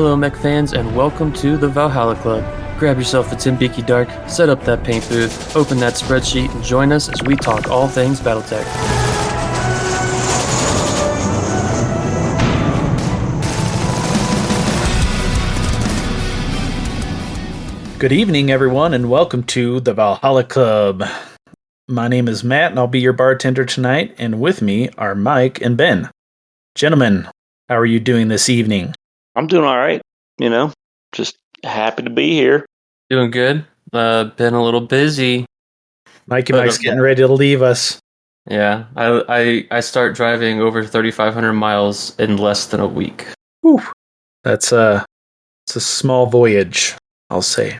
Hello, mech fans, and welcome to the Valhalla Club. Grab yourself a Timbeaky Dark, set up that paint booth, open that spreadsheet, and join us as we talk all things BattleTech. Good evening, everyone, and welcome to the Valhalla Club. My name is Matt, and I'll be your bartender tonight, and with me are Mike and Ben. Gentlemen, how are you doing this evening? I'm doing all right, just happy to be here. Doing good. Been a little busy. Mike's getting ready to leave us. Yeah, I start driving over 3,500 miles in less than a week. Whew. It's a small voyage, I'll say.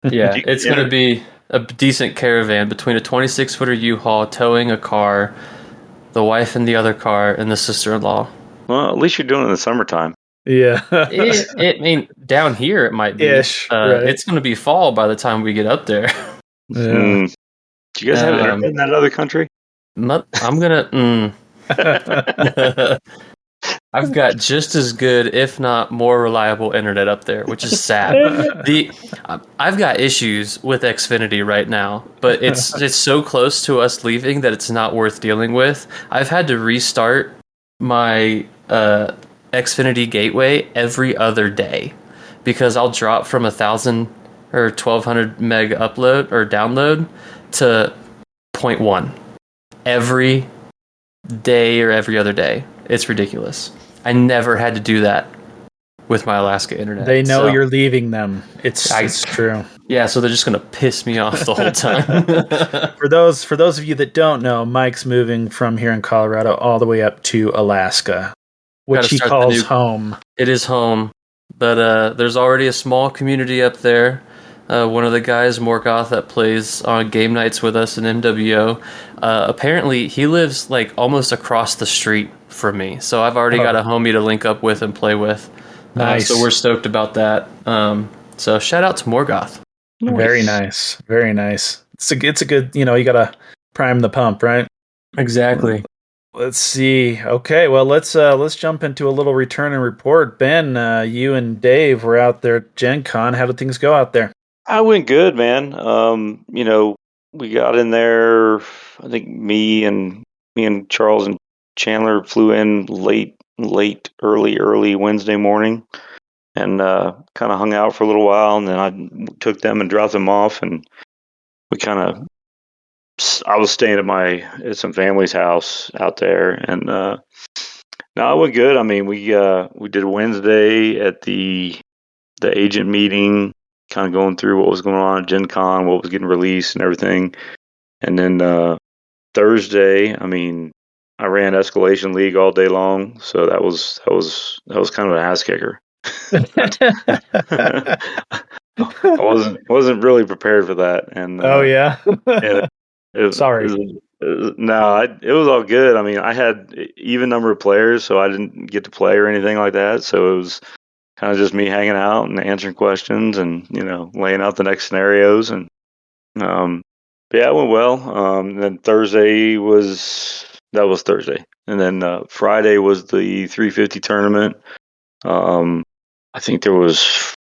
Yeah, it's going to be a decent caravan between a 26-footer U-Haul towing a car, the wife in the other car, and the sister-in-law. Well, at least you're doing it in the summertime. Yeah. I mean, down here it might be. Ish, right. It's going to be fall by the time we get up there. Yeah. Do you guys have internet in that other country? I'm going to... I've got just as good, if not more reliable internet up there, which is sad. I've got issues with Xfinity right now, but it's so close to us leaving that it's not worth dealing with. I've had to restart my Xfinity gateway every other day because I'll drop from 1,000 or 1,200 meg upload or download to 0.1 every day or every other day. It's ridiculous. I never had to do that with my Alaska internet. They know you're leaving them. It's true. Yeah, so they're just going to piss me off the whole time. For those of you that don't know, Mike's moving from here in Colorado all the way up to Alaska, which he calls home. It is home, but there's already a small community up there. One of the guys, Morgoth, that plays on game nights with us in MWO, apparently he lives like almost across the street from me. So I've already got a homie to link up with and play with. Nice. So we're stoked about that. So shout out to Morgoth. Nice. Very nice. Very nice. It's a good, you got to prime the pump, right? Exactly. Let's see. Okay, well, let's jump into a little return and report. Ben, you and Dave were out there at Gen Con. How did things go out there? I went good, man. We got in there. I think me and Charles and Chandler flew in late, early Wednesday morning, and kind of hung out for a little while. And then I took them and dropped them off, and I was staying at some family's house out there, and no, it went good. I mean, we did Wednesday at the agent meeting, kind of going through what was going on at Gen Con, what was getting released and everything. And then Thursday, I mean, I ran Escalation League all day long, so that was kind of an ass kicker. I wasn't really prepared for that. And sorry. It was all good. I mean, I had even number of players, so I didn't get to play or anything like that. So it was kind of just me hanging out and answering questions and, laying out the next scenarios. And, but yeah, it went well. And then Thursday was Thursday. And then Friday was the 350 tournament. I think there was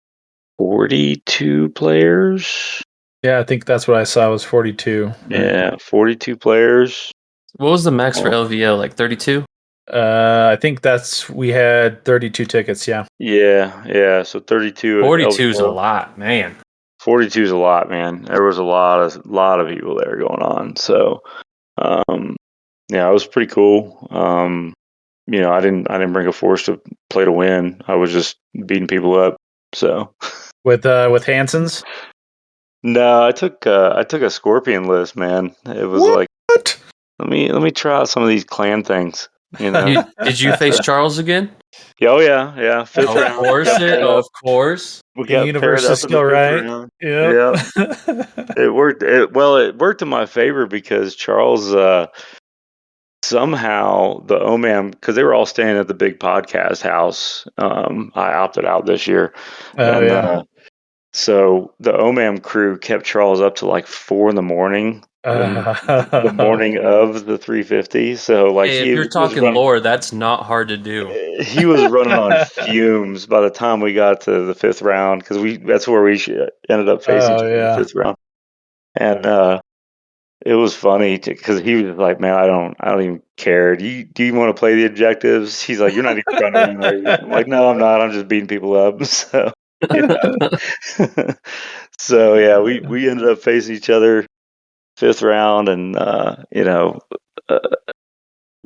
42 players. Yeah, I think that's what I saw was 42. Yeah, 42 players. What was the max for LVO? Like 32? I think we had 32 tickets, yeah. Yeah, so 32. 42 is a lot, man. 42 is a lot, man. There was a lot of people there going on. So, yeah, it was pretty cool. I didn't bring a force to play to win. I was just beating people up. So, with Hansons? No, I took a Scorpion list, man. It was what? Like, let me try out some of these clan things. Did you face Charles again? Oh yeah. Fifth round. Of course. The universe is still right. Yeah. It worked. It worked in my favor because Charles somehow the OMAM, because they were all staying at the big podcast house. I opted out this year. So the OMAM crew kept Charles up to like 4 a.m. the morning of the 350. So like Hey, if he you're was talking running, lore, that's not hard to do. he was running on fumes by the time we got to the fifth round because that's where we ended up facing each Oh other in the yeah. fifth round, and it was funny because he was like, "Man, I don't even care. Do you want to play the objectives?" He's like, "You're not even trying to win, are you?" I'm like, "No, I'm not. I'm just beating people up." So yeah, so yeah, we ended up facing each other fifth round, and uh,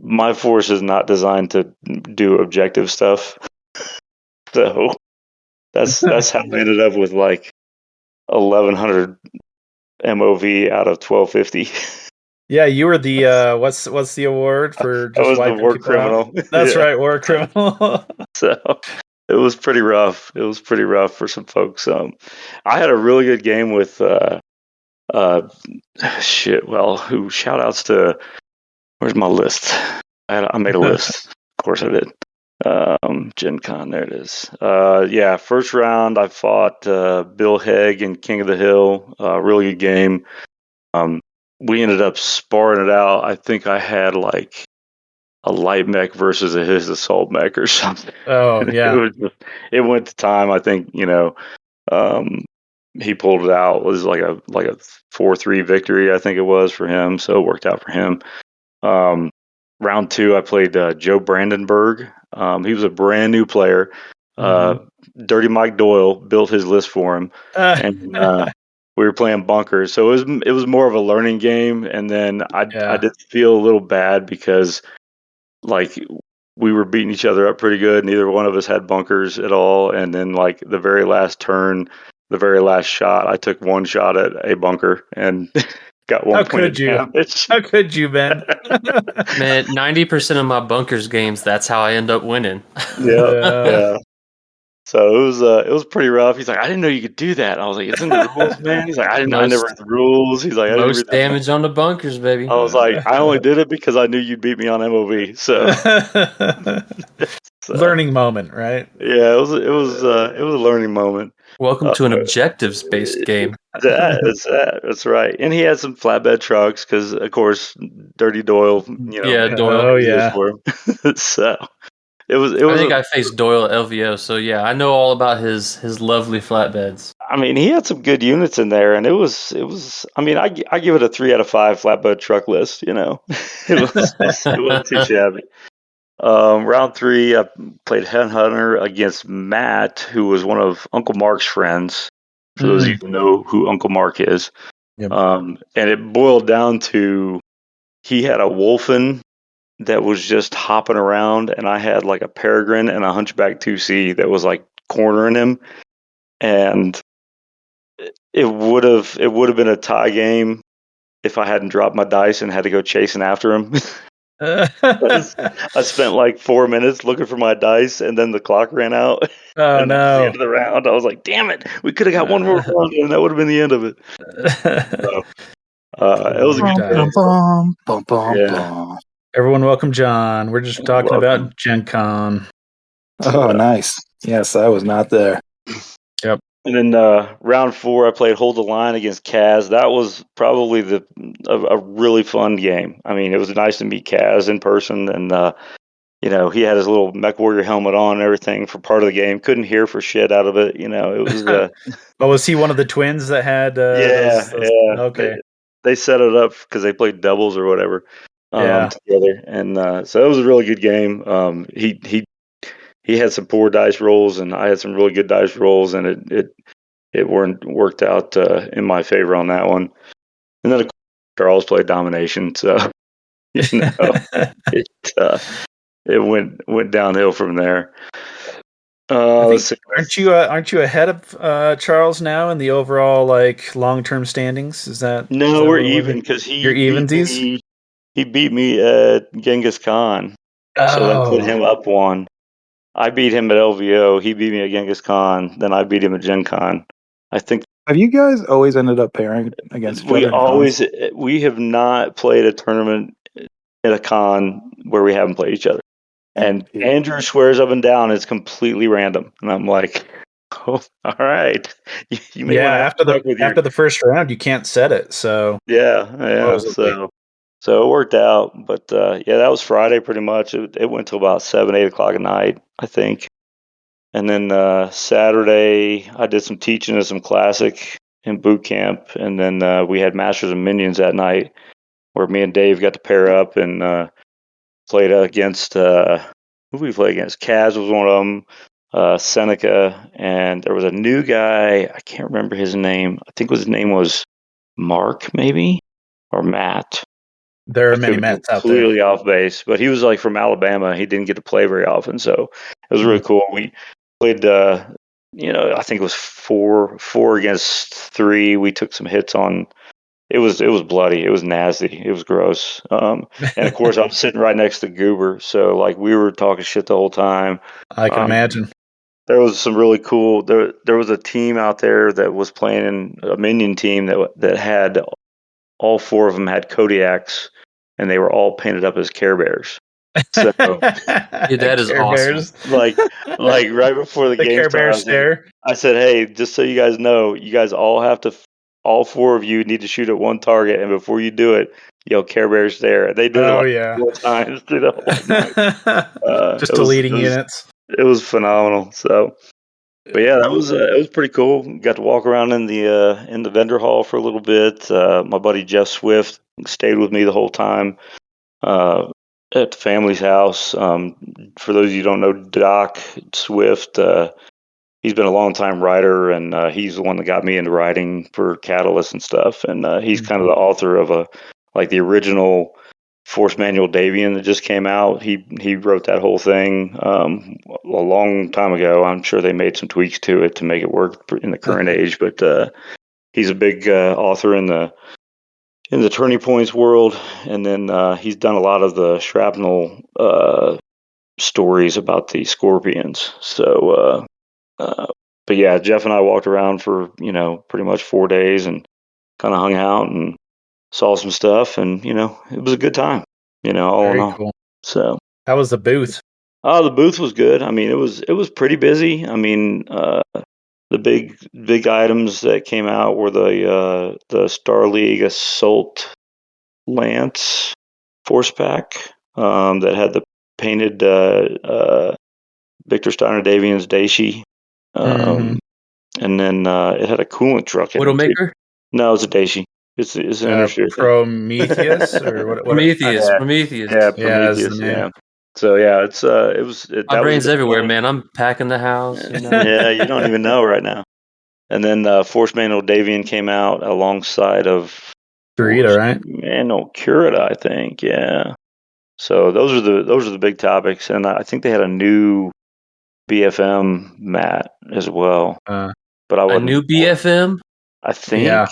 my force is not designed to do objective stuff, so that's how we ended up with like 1100 MOV out of 1250. Yeah, you were the what's the award for I just was the wiping war people out? criminal. That's Yeah. right, war criminal. So it was pretty rough. It was pretty rough for some folks. I had a really good game with uh, shit. Well, who shout outs to? Where's my list? I made a list. Of course I did. Gen Con, there it is. Yeah, first round I fought Bill Hegg and King of the Hill. Really good game. Um, we ended up sparring it out. I think I had like a light mech versus his assault mech or something. Oh yeah. It went to time. I think um, he pulled it out. It was like a 4-3 victory. I think it was for him. So it worked out for him. Um, round two, I played Joe Brandenburg. He was a brand new player. Dirty Mike Doyle built his list for him, and we were playing bunkers. So it was more of a learning game. And then I Yeah. did feel a little bad because like we were beating each other up pretty good. Neither one of us had bunkers at all. And then like the very last turn, the very last shot, I took one shot at a bunker and got one How point could of you? damage. How could you, Ben? Man, 90% of my bunkers games, that's how I end up winning. Yeah, Yeah. yeah. So it was pretty rough. He's like, I didn't know you could do that. I was like, it's in the rules, man. He's like, I never Most read the rules. He's like, I didn't read most that. damage on the bunkers, baby. I was like, I only did it because I knew you'd beat me on MOV. So, so Learning moment, right? yeah, it was a learning moment. Welcome Uh, to an objectives-based game. that's right. And he had some flatbed trucks because, of course, Dirty Doyle, Yeah, made Doyle. Oh it yeah. for him. So it I was think a. I faced Doyle at LVO, so yeah, I know all about his lovely flatbeds. I mean, he had some good units in there, and it was. I mean, I give it a 3 out of 5 flatbed truck list. It wasn't too shabby. Round three, I played Headhunter against Matt, who was one of Uncle Mark's friends. For those of you who know who Uncle Mark is, Yep. and it boiled down to he had a Wolfen that was just hopping around, and I had like a Peregrine and a Hunchback 2C that was like cornering him, and it would have been a tie game if I hadn't dropped my dice and had to go chasing after him. I spent like 4 minutes looking for my dice, and then the clock ran out, Oh and that was the no. end of the round. I was like, "Damn it, we could have got one more round, and that would have been the end of it." So, it was a Good good times. game. Yeah, Everyone, welcome John. We're just talking welcome. about Gen Con. Oh, nice. Yes, I was not there. Yep. And then round four, I played Hold the Line against Kaz. That was probably a really fun game. I mean, it was nice to meet Kaz in person, and he had his little Mech Warrior helmet on and everything for part of the game. Couldn't hear for shit out of it. It was Oh, was he one of the twins that had yeah, those? yeah. Okay. They set it up because they played doubles or whatever Yeah. together, and so it was a really good game. He had some poor dice rolls, and I had some really good dice rolls, and it worked out in my favor on that one. And then of course, Charles played domination, so it it went downhill from there. I think So aren't you ahead of Charles now in the overall like long term standings? Is that no, we're what it was? even because You're evensies? he beat me at Genghis Khan, so that put Oh. him up one. I beat him at LVO. He beat me at Genghis Khan. Then I beat him at Gen Con. I think Have you guys always ended up pairing against each other in cons? we have not played a tournament at a con where we haven't played each other. And Andrew swears up and down it's completely random, and I'm like, Oh, all right. You may want to have after to talk with after the first round, you can't set it. So yeah. So it worked out, but yeah, that was Friday pretty much. It went till about 7, 8 o'clock at night, I think. And then Saturday, I did some teaching of some classic in boot camp, and then we had Masters and Minions that night, where me and Dave got to pair up and played against who we played against. Kaz was one of them, Seneca, and there was a new guy. I can't remember his name. I think his name was Mark, maybe, or Matt. there I are many could be Mets out there. completely off base, but he was like from Alabama. He didn't get to play very often, so it was really cool. We played, I think it was four against three. We took some hits on. It was bloody. It was nasty. It was gross. And of course, I'm sitting right next to Goober, so like we were talking shit the whole time. I can imagine. There was some really cool. There was a team out there that was playing a minion team that had all four of them had Kodiaks, and they were all painted up as Care Bears. So, Dude, that is Care awesome. Bears. like right before the game Care Bear started, I said, "Hey, just so you guys know, you guys all have to. All four of you need to shoot at one target, and before you do it, yell Care Bears there." They did it 4 times through the whole night. Just deleting units. It was phenomenal. So, but yeah, that was it was pretty cool. Got to walk around in the vendor hall for a little bit. My buddy Jeff Swift stayed with me the whole time at the family's house. For those of you who don't know, Doc Swift, he's been a long time writer, and he's the one that got me into writing for Catalyst and stuff. And he's kind of the author of the original Force Manual Davian that just came out. He wrote that whole thing a long time ago. I'm sure they made some tweaks to it to make it work in the current age, but he's a big author in the Turning Points world, and then he's done a lot of the Shrapnel stories about the Scorpions. So, but yeah, Jeff and I walked around for pretty much 4 days and kind of hung out and saw some stuff, and it was a good time. All in all. Cool. So, how was the booth? Oh, the booth was good. I mean, it was pretty busy. I mean, the big items that came out were the Star League Assault Lance Force Pack that had the painted Victor Steiner Davian's Daishi, and then it had a coolant truck in it. Widowmaker? No, it's a Daishi. It's an industry Prometheus or what? Prometheus. Yeah, Prometheus. Prometheus. Yeah. So yeah, My brain's everywhere, man. I'm packing the house. Yeah, you don't even know right now. And then Force Manual Davian came out alongside of Kurita, right? Manual Kurita, I think. Yeah. So those are the big topics, and I think they had a new BFM mat as well. But I a new BFM. I think. Yeah.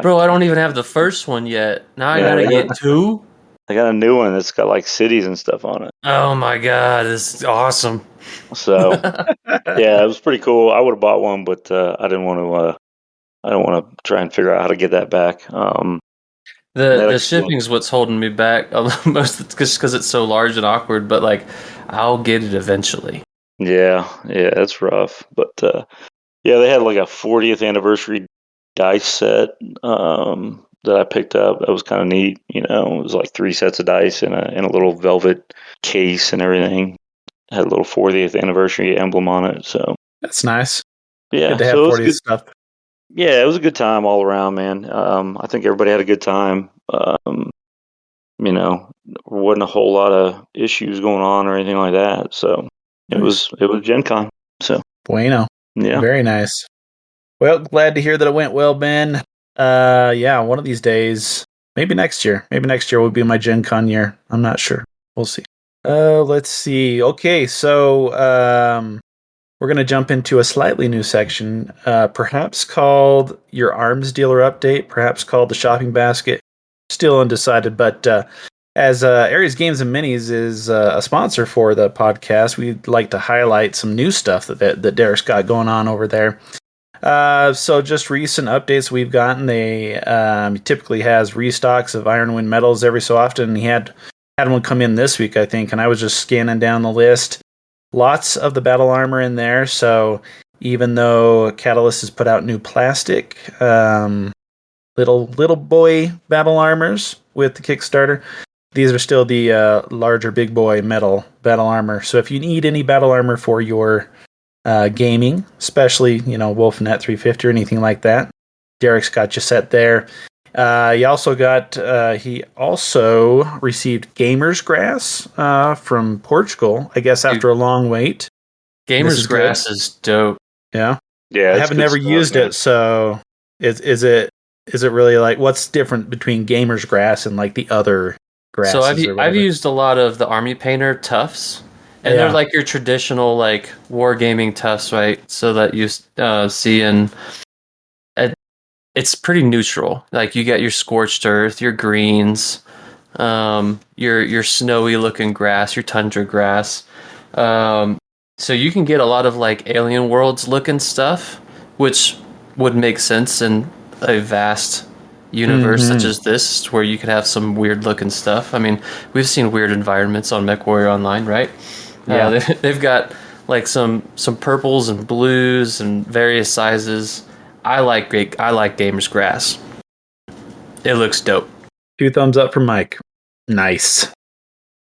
Bro, I don't even have the first one yet. Now I gotta get two. I got a new one that's got like cities and stuff on it. Oh my god, this is awesome. So yeah, it was pretty cool. I would have bought one, but I didn't want to. I don't want to try and figure out how to get that back. The shipping's what's holding me back most because it's so large and awkward. But like, I'll get it eventually. Yeah, it's rough. But yeah, they had like a 40th anniversary dice set that I picked up. That was kind of neat. It was like 3 sets of dice in a little velvet case and everything. It had a little 40th anniversary emblem on it. So that's nice. Yeah, good to have 40th stuff. Yeah, it was a good time all around, man. I think everybody had a good time. Wasn't a whole lot of issues going on or anything like that. So it was Gen Con. So bueno. Yeah. Very nice. Well, glad to hear that it went well, Ben. Yeah, one of these days, maybe next year. Maybe next year will be my Gen Con year. I'm not sure. We'll see. Let's see. Okay, so we're going to jump into a slightly new section, perhaps called Your Arms Dealer Update, perhaps called the Shopping Basket. Still undecided, but as Aries Games and Minis is a sponsor for the podcast, we'd like to highlight some new stuff that Derek's got going on over there. So just recent updates we've gotten. They typically has restocks of Ironwind medals every so often. He had one come in this week, I think, and I was just scanning down the list. Lots of the battle armor in there, so even though Catalyst has put out new plastic little boy battle armors with the Kickstarter. These are still the larger big boy metal battle armor. So if you need any battle armor for your gaming, especially Wolfnet 350 or anything like that, Derek's got you set there. He also received Gamer's Grass from Portugal, I guess after a long wait. Gamer's Grass is dope. Yeah. Yeah. I haven't never used it, so is it really like, what's different between Gamer's Grass and like the other grasses? So I've used a lot of the Army Painter tufts, and they're like your traditional like wargaming tufts, right? So that you see in. It's pretty neutral. Like you get your scorched earth, your greens, your snowy looking grass, your tundra grass. So you can get a lot of like Alien Worlds looking stuff, which would make sense in a vast universe such as this, where you could have some weird looking stuff. I mean, we've seen weird environments on MechWarrior Online, right? Yeah, they've got like some purples and blues and various sizes. I like Gamer's Grass. It looks dope. 2 thumbs up from Mike. Nice.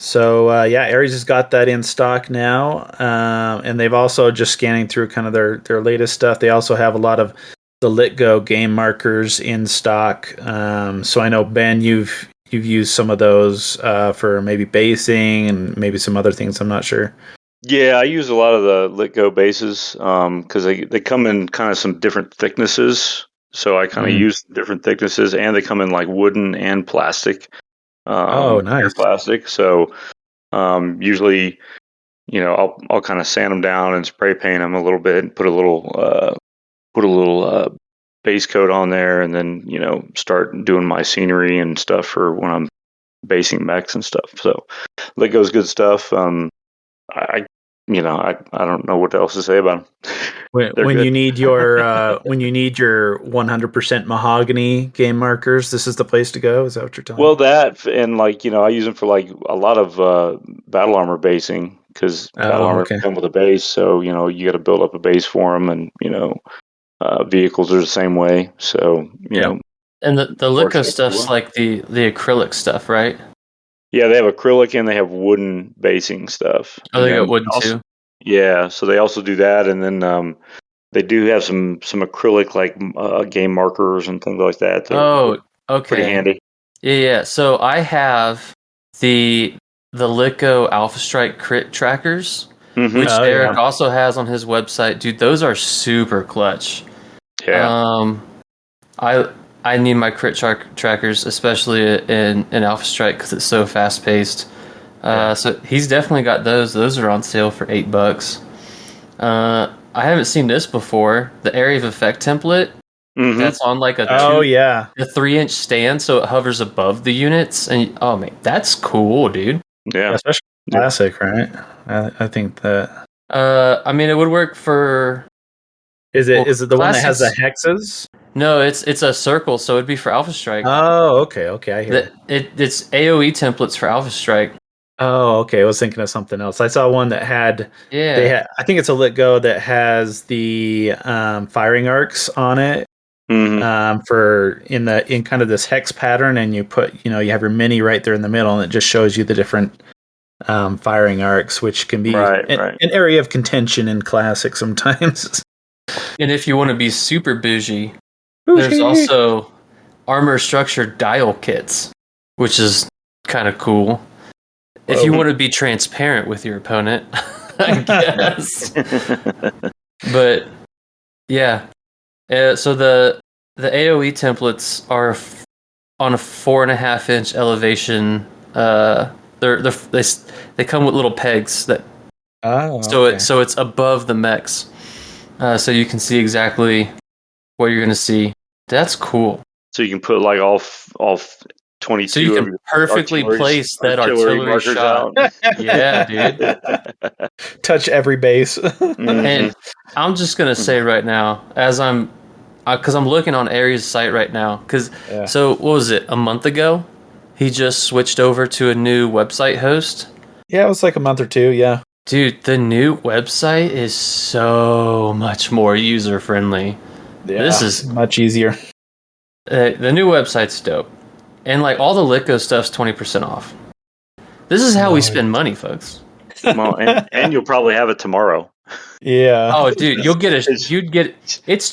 So Ares has got that in stock now, and they've also, just scanning through kind of their latest stuff, they also have a lot of the LitGo game markers in stock. So I know, Ben, you've used some of those for maybe basing and maybe some other things. I'm not sure. Yeah, I use a lot of the LitGo bases because they come in kind of some different thicknesses. So I kind of use different thicknesses, and they come in like wooden and plastic. Nice. Plastic. So usually, I'll kind of sand them down and spray paint them a little bit, and put a little base coat on there, and then start doing my scenery and stuff for when I'm basing mechs and stuff. So LitGo's good stuff. I don't know what else to say about them. When you need your 100% mahogany game markers, this is the place to go. Is that what you're telling me? Well, that, and I use them for like a lot of battle armor basing, because battle armor come with a base. So you got to build up a base for them, and vehicles are the same way. So and the LitGo stuff's like the acrylic stuff, right? Yeah, they have acrylic and they have wooden basing stuff. Oh, they got wooden too? Yeah, so they also do that. And then they do have some acrylic, like game markers and things like that. Oh, okay. Pretty handy. Yeah. So I have the LitGo Alpha Strike crit trackers, which Eric also has on his website. Dude, those are super clutch. Yeah. I need my crit trackers, especially in Alpha Strike, because it's so fast paced. So he's definitely got those. Those are on sale for $8. I haven't seen this before. The Area of Effect template. That's on like a 3-inch stand, so it hovers above the units. And man, that's cool, dude. Yeah, especially classic, right? I think that. I mean, it would work for. Is it the one that has the hexes? No, it's a circle, so it'd be for Alpha Strike. Oh, okay, I hear it's AOE templates for Alpha Strike. Oh, okay. I was thinking of something else. I saw one that had. I think it's a LitGo that has the firing arcs on it. For in kind of this hex pattern, and you put you have your mini right there in the middle, and it just shows you the different firing arcs, which can be an area of contention in Classic sometimes. And if you want to be super bougie, there's also armor structure dial kits, which is kind of cool. If you want to be transparent with your opponent, I guess. But yeah, so the AOE templates are on a 4.5-inch elevation. They come with little pegs that. So it's above the mechs, so you can see exactly what you're going to see. That's cool. So you can put like all 22. So you can perfectly place that artillery shot. Yeah, dude. Touch every base. And I'm just gonna say right now, because I'm looking on Ares' site right now. So what was it? A month ago, he just switched over to a new website host. Yeah, it was like a month or two. Yeah. Dude, the new website is so much more user friendly. Yeah, this is much easier. The new website's dope, and like all the Litco stuff's 20% off. This is how we spend money, folks. Well, and you'll probably have it tomorrow. Yeah. Oh, dude, it's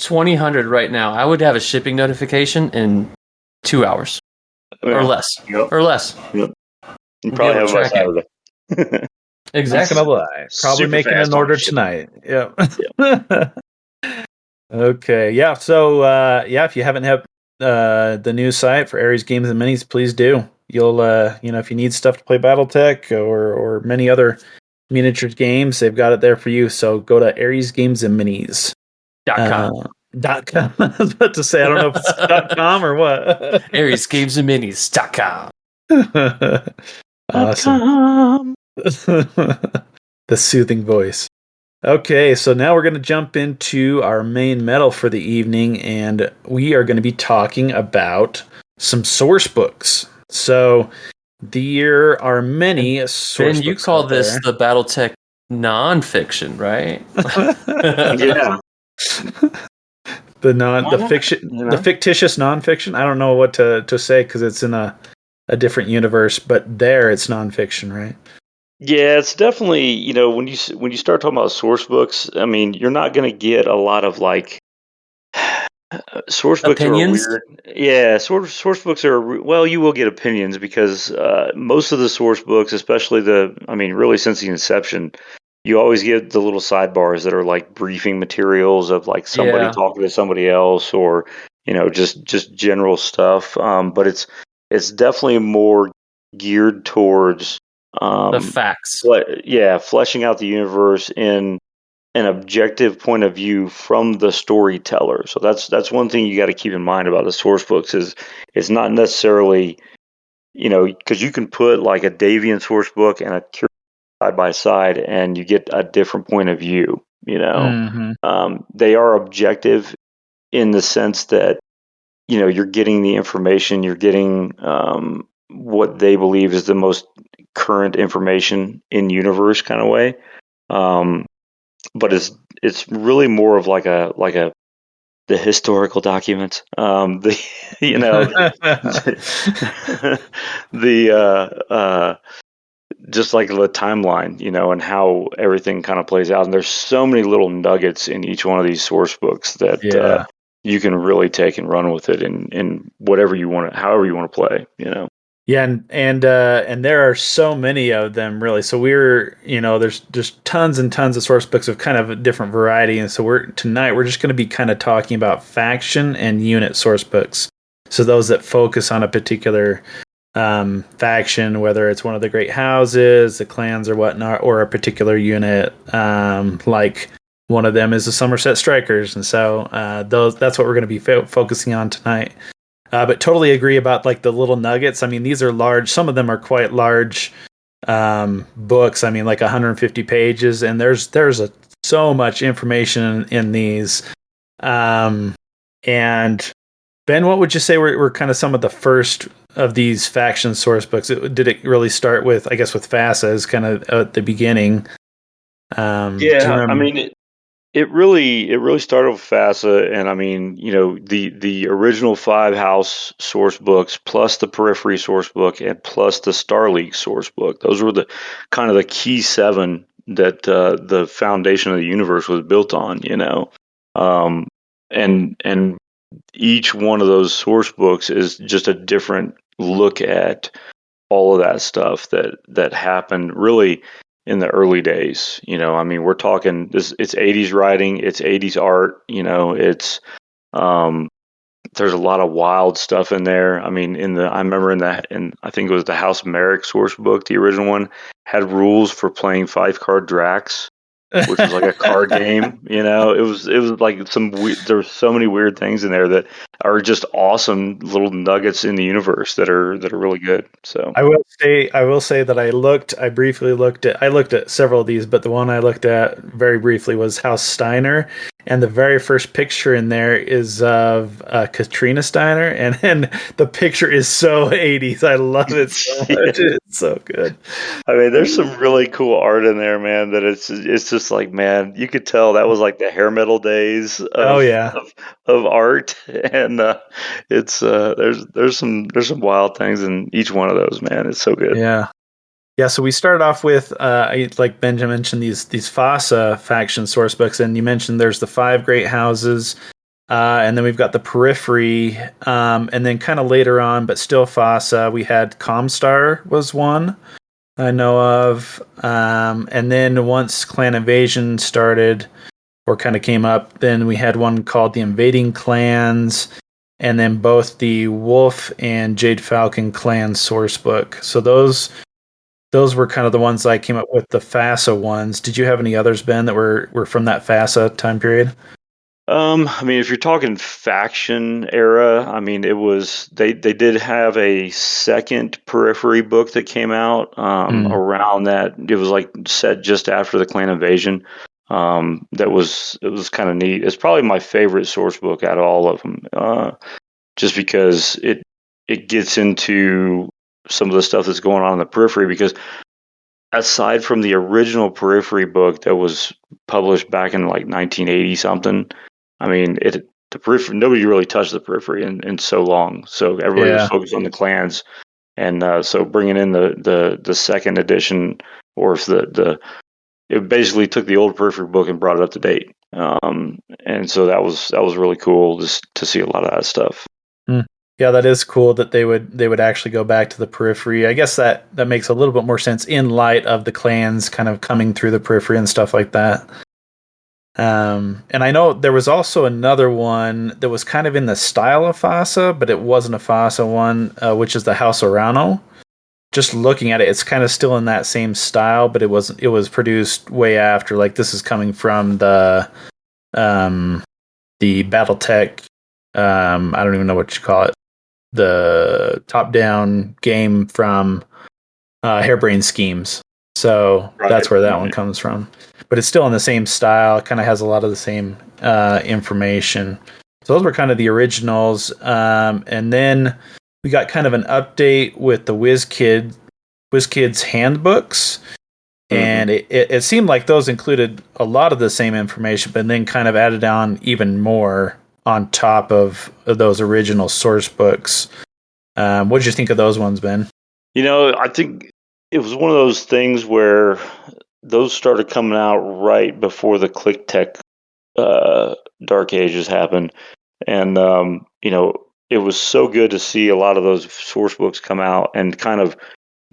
2000 right now. I would have a shipping notification in 2 hours or less. Yep. Or less. Yep. You probably have it by Saturday. Exactly. Not gonna lie. Probably making an order tonight. Yep. Okay. Yeah. So if you haven't had the new site for Ares Games and Minis, please do. You'll if you need stuff to play BattleTech or many other miniatures games, they've got it there for you. So go to Ares Games and Minis. .com. .com. I was about to say, I don't know if it's .com or what. Ares Games and Minis.com. Awesome. The soothing voice. Okay, so now we're going to jump into our main medal for the evening, and we are going to be talking about some source books. So there are many source books. Ben, you call this the BattleTech nonfiction, right? Yeah. The fictitious nonfiction. I don't know what to say because it's in a different universe, but there it's nonfiction, right? Yeah, it's definitely, when you start talking about source books, I mean, you're not going to get a lot of like source books opinions. Are weird. Yeah, source books are well, you will get opinions because most of the source books, especially really since the inception, you always get the little sidebars that are like briefing materials of like somebody talking to somebody else or just general stuff. But it's definitely more geared towards the facts. Fleshing out the universe in an objective point of view from the storyteller. So that's one thing you got to keep in mind about the source books is it's not necessarily, because you can put like a Davian source book and a Curious side by side and you get a different point of view. They are objective in the sense that you're getting the information, you're getting what they believe is the most current information in universe kind of way. But it's really more of like the historical documents. Just like the timeline, and how everything kind of plays out. And there's so many little nuggets in each one of these source books that you can really take and run with it in whatever you want, however you want to play. Yeah, and there are so many of them, really. So there's tons and tons of source books of kind of a different variety, and so tonight we're just going to be kind of talking about faction and unit source books. So those that focus on a particular faction, whether it's one of the great houses, the clans, or whatnot, or a particular unit, like one of them is the Somerset Strikers, and so that's what we're going to be focusing on tonight. But totally agree about like the little nuggets. I mean, these are large. Some of them are quite large books. I mean, like 150 pages, and there's so much information in these. And Ben, what would you say were kind of some of the first of these faction source books? Did it really start with, I guess, with FASA as kind of at the beginning? I mean, it really started with FASA, and I mean, the original 5 house source books, plus the Periphery source book, and plus the Star League source book. Those were the kind of the key 7 that the foundation of the universe was built on. And each one of those source books is just a different look at all of that stuff that happened really in the early days. I mean, we're talking this, it's 80s writing, it's 80s art, it's there's a lot of wild stuff in there. I mean, I remember in I think it was the House Merrick source book, the original one had rules for playing 5-card Drax, which was like a card game. It was like there were so many weird things in there that are just awesome little nuggets in the universe that are really good. So I will say that I briefly looked at several of these, but the one I looked at very briefly was House Steiner, and the very first picture in there is of Katrina Steiner, and the picture is so 80s. I love it so much. So good. I mean, there's some really cool art in there, man. That it's just like, man, you could tell that was like the hair metal days of art, and it's there's some wild things in each one of those, man. It's so good. Yeah. Yeah, so we started off with, like Benjamin mentioned, these FASA faction source books, and you mentioned there's the 5 great houses, and then we've got the periphery, and then kind of later on, but still FASA, we had Comstar was one I know of, and then once Clan Invasion started, or kind of came up, then we had one called the Invading Clans, and then both the Wolf and Jade Falcon clan source book. So those were kind of the ones I came up with, the FASA ones. Did you have any others, Ben, that were from that FASA time period? I mean, if you're talking faction era, I mean, it was they did have a second periphery book that came out around that. It was like set just after the Clan Invasion. It was kind of neat. It's probably my favorite source book out of all of them, just because it gets into some of the stuff that's going on in the periphery, because aside from the original periphery book that was published back in like 1980 something, I mean, the periphery, nobody really touched the periphery in so long. So everybody was focused on the clans, and so bringing in the second edition, or if it basically took the old periphery book and brought it up to date. And so that was really cool just to see a lot of that stuff. Yeah, that is cool that they would actually go back to the periphery. I guess that makes a little bit more sense in light of the clans kind of coming through the periphery and stuff like that. And I know there was also another one that was kind of in the style of FASA, but it wasn't a FASA one, which is the House Orano. Just looking at it, it's kind of still in that same style, but it was produced way after. Like, this is coming from the BattleTech. I don't even know what you call it. The top-down game from Harebrained Schemes. So that's where that one comes from. But it's still in the same style. It kind of has a lot of the same information. So those were kind of the originals. And then we got kind of an update with the WizKids handbooks. And it seemed like those included a lot of the same information, but then kind of added on even more on top of those original source books. What did you think of those ones, Ben? I think it was one of those things where those started coming out right before the Click Tech Dark Ages happened. And, it was so good to see a lot of those source books come out and kind of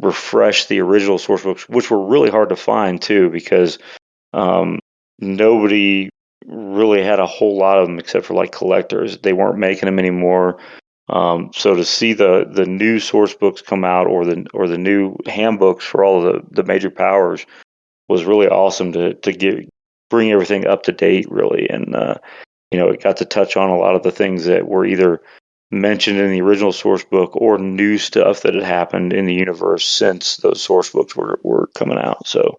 refresh the original source books, which were really hard to find, too, because nobody really had a whole lot of them except for like collectors. They weren't making them anymore. So to see the new source books come out, or the new handbooks for all of the major powers, was really awesome to bring everything up to date, really. And it got to touch on a lot of the things that were either mentioned in the original source book or new stuff that had happened in the universe since those source books were coming out. So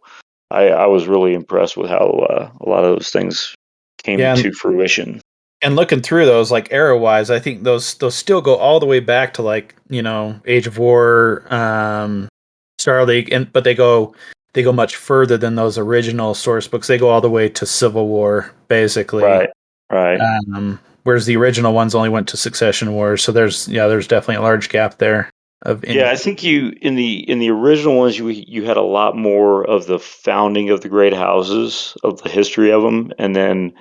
I was really impressed with how a lot of those things came to fruition. And looking through those, like era-wise, I think those still go all the way back to, like, Age of War, Star League, but they go much further than those original source books. They go all the way to Civil War, basically. Right. Whereas the original ones only went to Succession Wars. So there's definitely a large gap there. I think in the original ones you had a lot more of the founding of the great houses, of the history of them, and then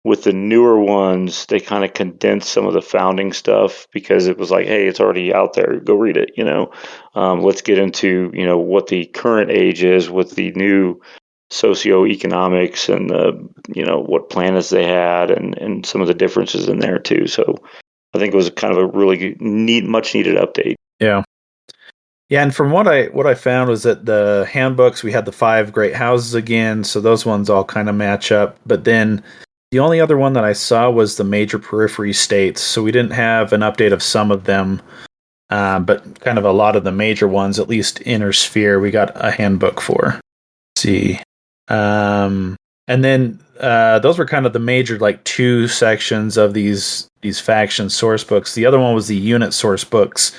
with the newer ones, they kind of condensed some of the founding stuff, because it was like, hey, it's already out there. Go read it. Let's get into what the current age is with the new socioeconomics and what planets they had, and some of the differences in there too. So I think it was kind of a really much needed update. Yeah. Yeah, and from what I found was that the handbooks, we had the 5 great houses again, so those ones all kind of match up. But then the only other one that I saw was the major periphery states, so we didn't have an update of some of them, but kind of a lot of the major ones, at least Inner Sphere, we got a handbook for. Let's see. And then those were kind of the major, like, 2 sections of these faction source books. The other one was the unit source books.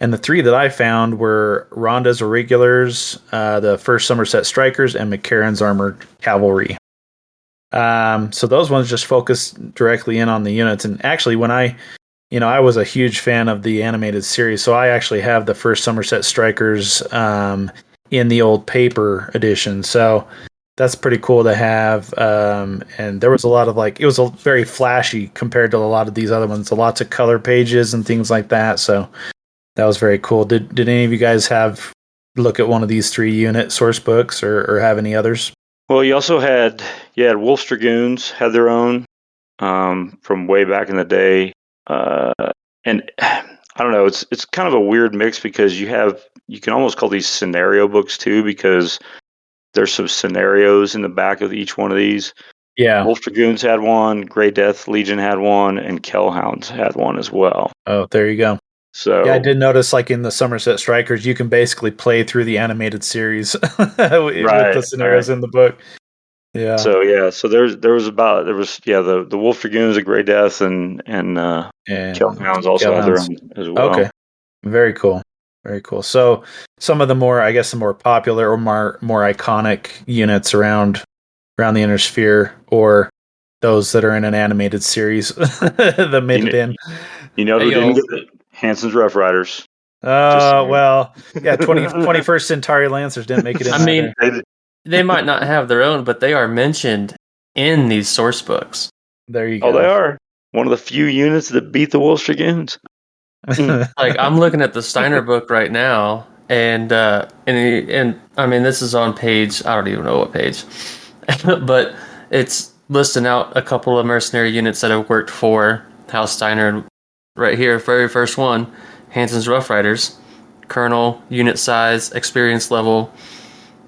And the 3 that I found were Rhonda's Irregulars, the First Somerset Strikers, and McCarran's Armored Cavalry. So those ones just focus directly in on the units. And actually, when I was a huge fan of the animated series, so I actually have the First Somerset Strikers in the old paper edition. So that's pretty cool to have. And there was a lot of it was very flashy compared to a lot of these other ones. Lots of color pages and things like that. So that was very cool. Did any of you guys look at one of these 3 unit source books or have any others? Well, you also had Wolf's Dragoons had their own from way back in the day, and I don't know. It's kind of a weird mix because you can almost call these scenario books too, because there's some scenarios in the back of each one of these. Yeah, Wolf Dragoons had one, Grey Death Legion had one, and Kellhounds had one as well. Oh, there you go. So yeah, I did notice in the Somerset Strikers, you can basically play through the animated series with the scenarios in the book. Yeah. So there was the Wolf Dragoons, the Grey Death, and Kellhounds also had their own as well. Okay, very cool, very cool. So some of the more popular or more iconic units around the Inner Sphere, or those that are in an animated series that made it in. You know who didn't get it? Hanson's Rough Riders. Well, yeah, 21st Centauri Lancers didn't make it in. I mean, they might not have their own, but they are mentioned in these source books. There you go. Oh, they are one of the few units that beat the Wolf Dragoons. I'm looking at the Steiner book right now, and I mean, this is on page, I don't even know what page, but it's listing out a couple of mercenary units that have worked for House Steiner. And right here, very first one, Hanson's Rough Riders, Colonel, unit size, experience level,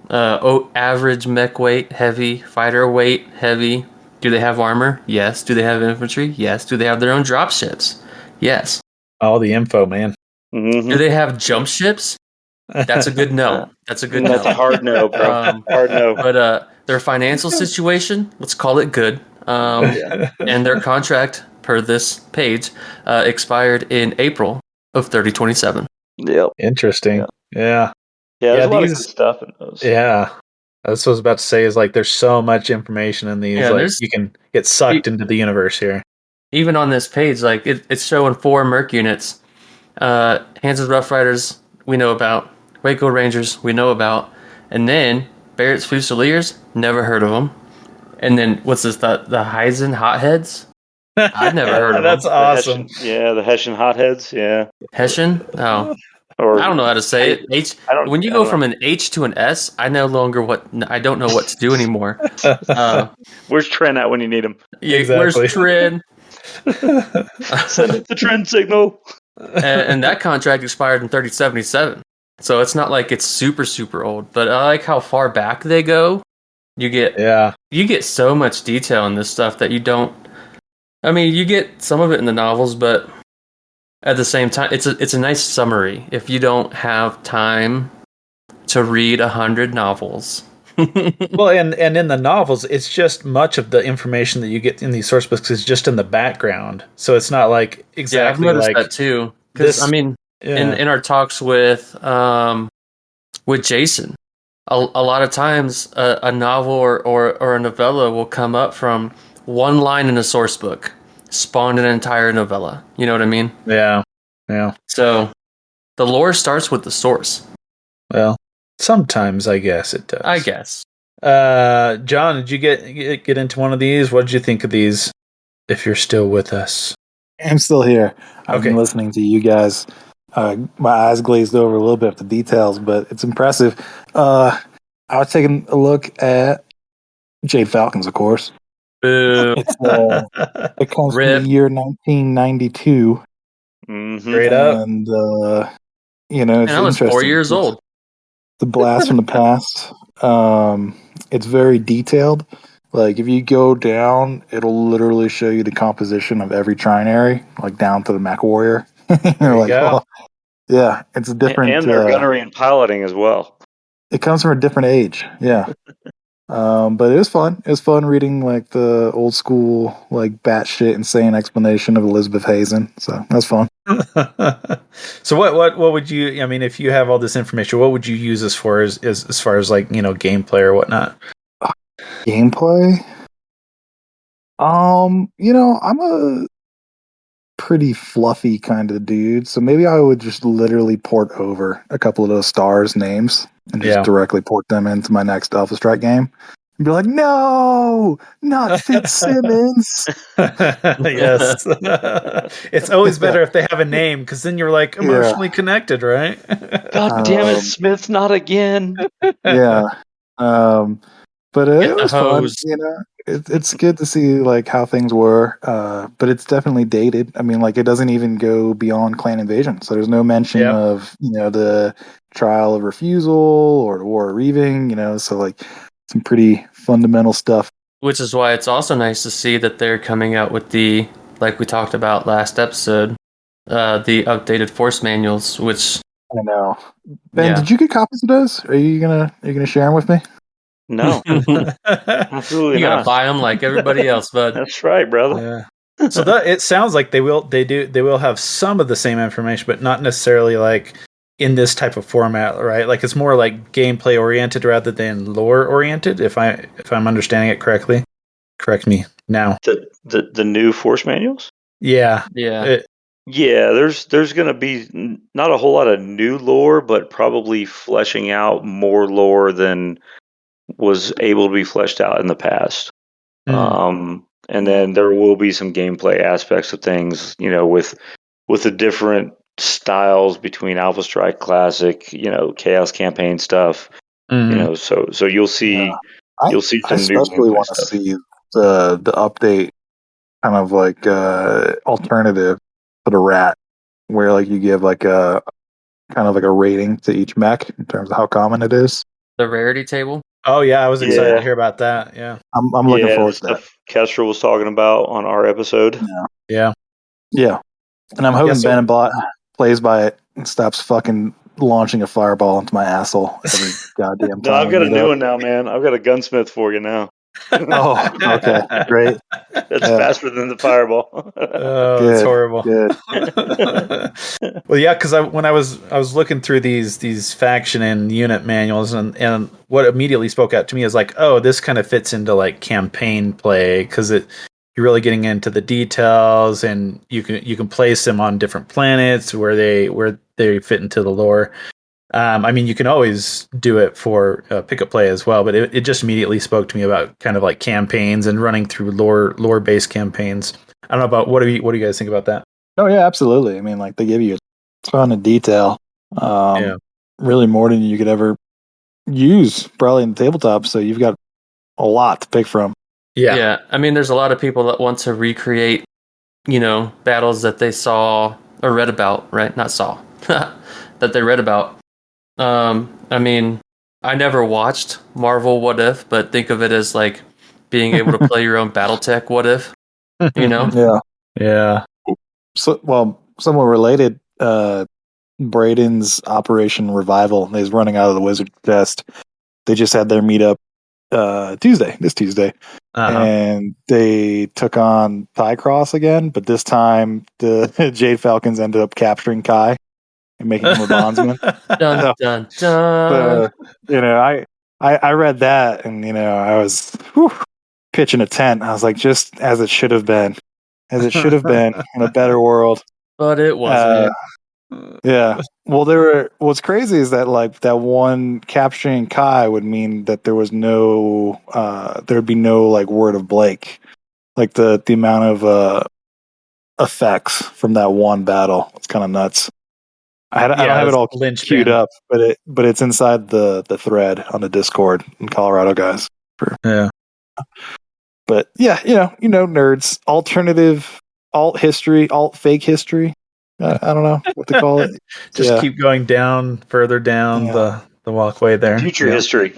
average mech weight, heavy, fighter weight, heavy. Do they have armor? Yes. Do they have infantry? Yes. Do they have their own drop ships? Yes. All the info, man. Mm-hmm. Do they have jump ships? That's a good no. That's a good no. That's a hard no, bro. Hard no. But their financial situation, let's call it good. And their contract, per this page, expired in April of 3027. Yep. Interesting. Yeah. Yeah, there's a lot of good stuff in those. Yeah. That's what I was about to say is there's so much information in these. You can get sucked into the universe here. Even on this page, it's showing 4 Merc units. Hanson's Rough Riders, we know about. Waco Rangers, we know about. And then Barrett's Fusiliers, never heard of them. And then, what's this, the Heisen Hotheads? I've never heard of them. That's awesome. The Hessian Hotheads, yeah. Hessian? Oh. Or I don't know how to say it. When you go from an H to an S, I don't know what to do anymore. Where's Trent at when you need him? Yeah, exactly. Where's Trent? Send it the Trent signal. And that contract expired in 3077. So it's not like it's super, super old. But I like how far back they go. You get so much detail in this stuff that you don't. I mean, you get some of it in the novels, but at the same time, it's a nice summary if you don't have time to read 100 novels. Well, and in the novels, it's just much of the information that you get in these source books is just in the background. So it's not exactly I've noticed that too. Because in our talks with Jason, a lot of times a novel or a novella will come up from one line in a source book, spawned an entire novella. You know what I mean? Yeah. So the lore starts with the source. Well, sometimes I guess it does. I guess. John, did you get into one of these? What did you think of these? If you're still with us, I'm still here. I've been listening to you guys. My eyes glazed over a little bit of the details, but it's impressive. I was taking a look at Jade Falcons, of course. Boo. It comes from the year 1992. Mm-hmm. Straight up. And, it's I was 4 years old. The blast from the past. It's very detailed. If you go down, it'll literally show you the composition of every trinary, down to the Mech Warrior. You're yeah, it's a different... And their gunnery and piloting as well. It comes from a different age, yeah. But it was fun. It was fun reading the old school batshit insane explanation of Elizabeth Hazen. So that's fun. So what would you? I mean, if you have all this information, what would you use as far as like gameplay or whatnot? Gameplay. I'm a pretty fluffy kind of dude, so maybe I would just literally port over a couple of those stars' names and just directly port them into my next Alpha Strike game. And be like, no, not Fitzsimmons. Yes. It's always better if they have a name, because then you're like emotionally connected, right? God damn it, Smith, not again. Yeah. But it was fun, hose. It's good to see like how things were, but it's definitely dated. I mean, like it doesn't even go beyond clan invasion, so there's no mention of the trial of refusal or the war of reaving. So like some pretty fundamental stuff. Which is why it's also nice to see that they're coming out with the, like we talked about last episode, the updated force manuals. Which I know. Ben, did you get copies of those? Are you gonna share them with me? No, absolutely you gotta not. buy them like everybody else, bud. That's right, brother. Yeah. So it sounds like they will have some of the same information, but not necessarily like in this type of format, right? Like it's more like gameplay oriented rather than lore oriented. If I'm understanding it correctly, correct me now. The new force manuals. Yeah. Yeah, there's going to be not a whole lot of new lore, but probably fleshing out more lore than was able to be fleshed out in the past. And then there will be some gameplay aspects of things, with the different styles between Alpha Strike Classic, Chaos Campaign stuff. So you'll see some I new especially gameplay want to stuff. see the update, kind of like alternative to the rat, where like you give like a kind of like a rating to each mech in terms of how common it is. The rarity table. Oh yeah, I was excited to hear about that. Yeah, I'm looking forward to that. Stuff Kestrel was talking about on our episode. Yeah. And I'm hoping Ben and Bot plays by it and stops fucking launching a fireball into my asshole every goddamn time. No, I've got a new one now, man. I've got a gunsmith for you now. Oh, okay, great. That's faster than the fireball. Oh, it's horrible. Good. Well, yeah, because when I was looking through these faction and unit manuals, and what immediately spoke out to me is like, oh, this kind of fits into like campaign play, because you're really getting into the details, and you can place them on different planets where they fit into the lore. I mean, you can always do it for pickup play as well, but it just immediately spoke to me about kind of like campaigns and running through lore based campaigns. I don't know about what do you guys think about that? Oh yeah, absolutely. I mean, like they give you a ton of detail, really more than you could ever use probably in the tabletop. So you've got a lot to pick from. Yeah. I mean, there's a lot of people that want to recreate, battles that they saw or read about, right? Not saw, that they read about. I mean, I never watched Marvel What If, but think of it as like being able to play your own BattleTech What If, Yeah. So, well, somewhat related, Braden's Operation Revival is running out of the Wizard Chest. They just had their meetup this Tuesday. And they took on Tycross again, but this time the Jade Falcons ended up capturing Kai and making him a bondsman. Dun, dun, dun. I read that, and I was pitching a tent. I was like, just as it should have been, in a better world. But it wasn't. Yeah. Well, what's crazy is that like that one capturing Kai would mean that there was there'd be no like word of Blake, like the amount of effects from that one battle. It's kind of nuts. I don't have it all queued up, but it's inside the thread on the Discord in Colorado, guys. Yeah. But yeah, nerds, alternative, alt history, alt fake history. I don't know what to call it. Just keep going down, further down the walkway there. Future history.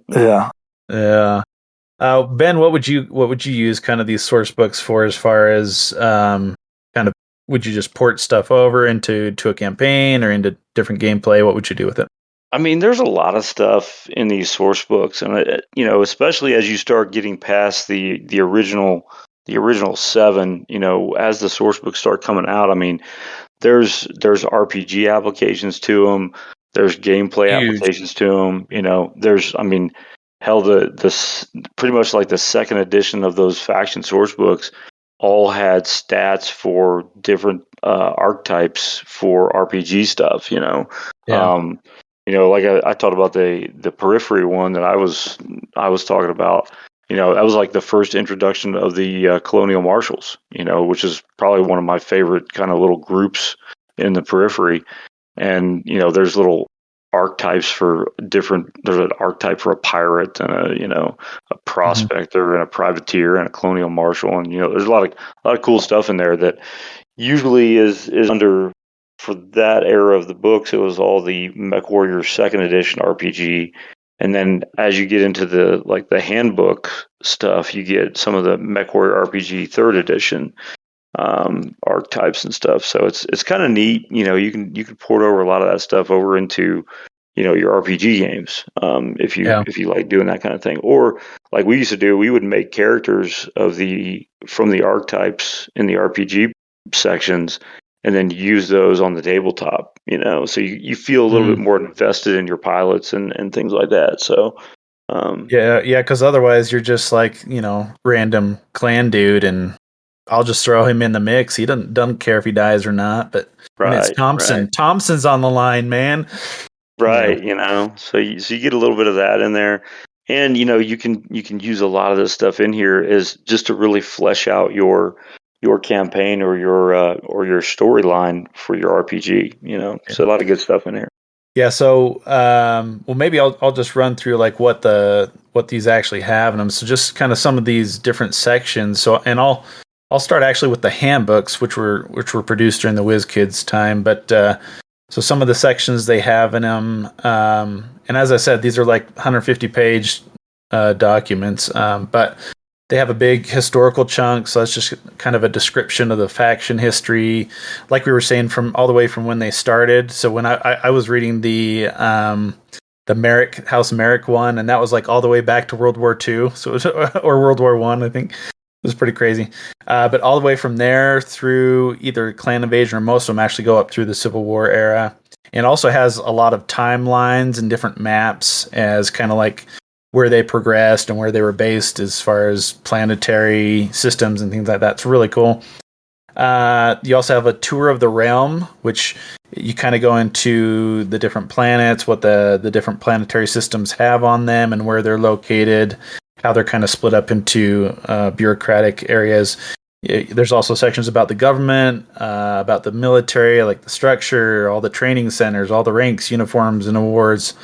Yeah. Ben, what would you use kind of these source books for, as far as kind of, would you just port stuff over into a campaign or into different gameplay? What would you do with it? I mean, there's a lot of stuff in these source books, and especially as you start getting past the original the original 7, as the source books start coming out, I mean, there's RPG applications to them. There's gameplay Huge. applications to them. There's, I mean, hell, pretty much like the second edition of those faction source books all had stats for different archetypes for RPG stuff. Yeah. Like I talked about the periphery one that I was talking about. That was like the first introduction of the colonial marshals, which is probably one of my favorite kind of little groups in the periphery. And, there's little archetypes for there's an archetype for a pirate and a prospector and a privateer and a colonial marshal. And, there's a lot of cool stuff in there that usually is under, for that era of the books, it was all the MechWarrior 2nd edition RPG. And then as you get into the handbook stuff, you get some of the MechWarrior RPG 3rd edition archetypes and stuff. So it's kind of neat. You can port over a lot of that stuff over into your RPG games if you like doing that kind of thing. Or like we used to do, we would make characters from the archetypes in the RPG sections, and then use those on the tabletop, so you feel a little bit more invested in your pilots and things like that. So, because otherwise you're just like, random clan dude, and I'll just throw him in the mix. He doesn't care if he dies or not, but when it's Thompson. Right. Thompson's on the line, man. Right. So you get a little bit of that in there. And, you can use a lot of this stuff in here is just to really flesh out your campaign or your storyline for your RPG, So a lot of good stuff in here. Yeah. So, maybe I'll just run through like what these actually have in them. So just kind of some of these different sections. So, and I'll start actually with the handbooks, which were produced during the WizKids time. But, so some of the sections they have in them, and as I said, these are like 150 page, documents, but they have a big historical chunk, so that's just kind of a description of the faction history, like we were saying, from all the way from when they started. So when I was reading the Merrick House Merrick one, and that was like all the way back to World War II, so it was, or World War I think. It was pretty crazy. But all the way from there through either clan invasion, or most of them actually go up through the Civil War era. And also has a lot of timelines and different maps as kind of like where they progressed and where they were based as far as planetary systems and things like that. It's really cool. You also have a tour of the realm, which you kind of go into the different planets, what the different planetary systems have on them and where they're located, how they're kind of split up into bureaucratic areas. There's also sections about the government, about the military, like the structure, all the training centers, all the ranks, uniforms, and awards.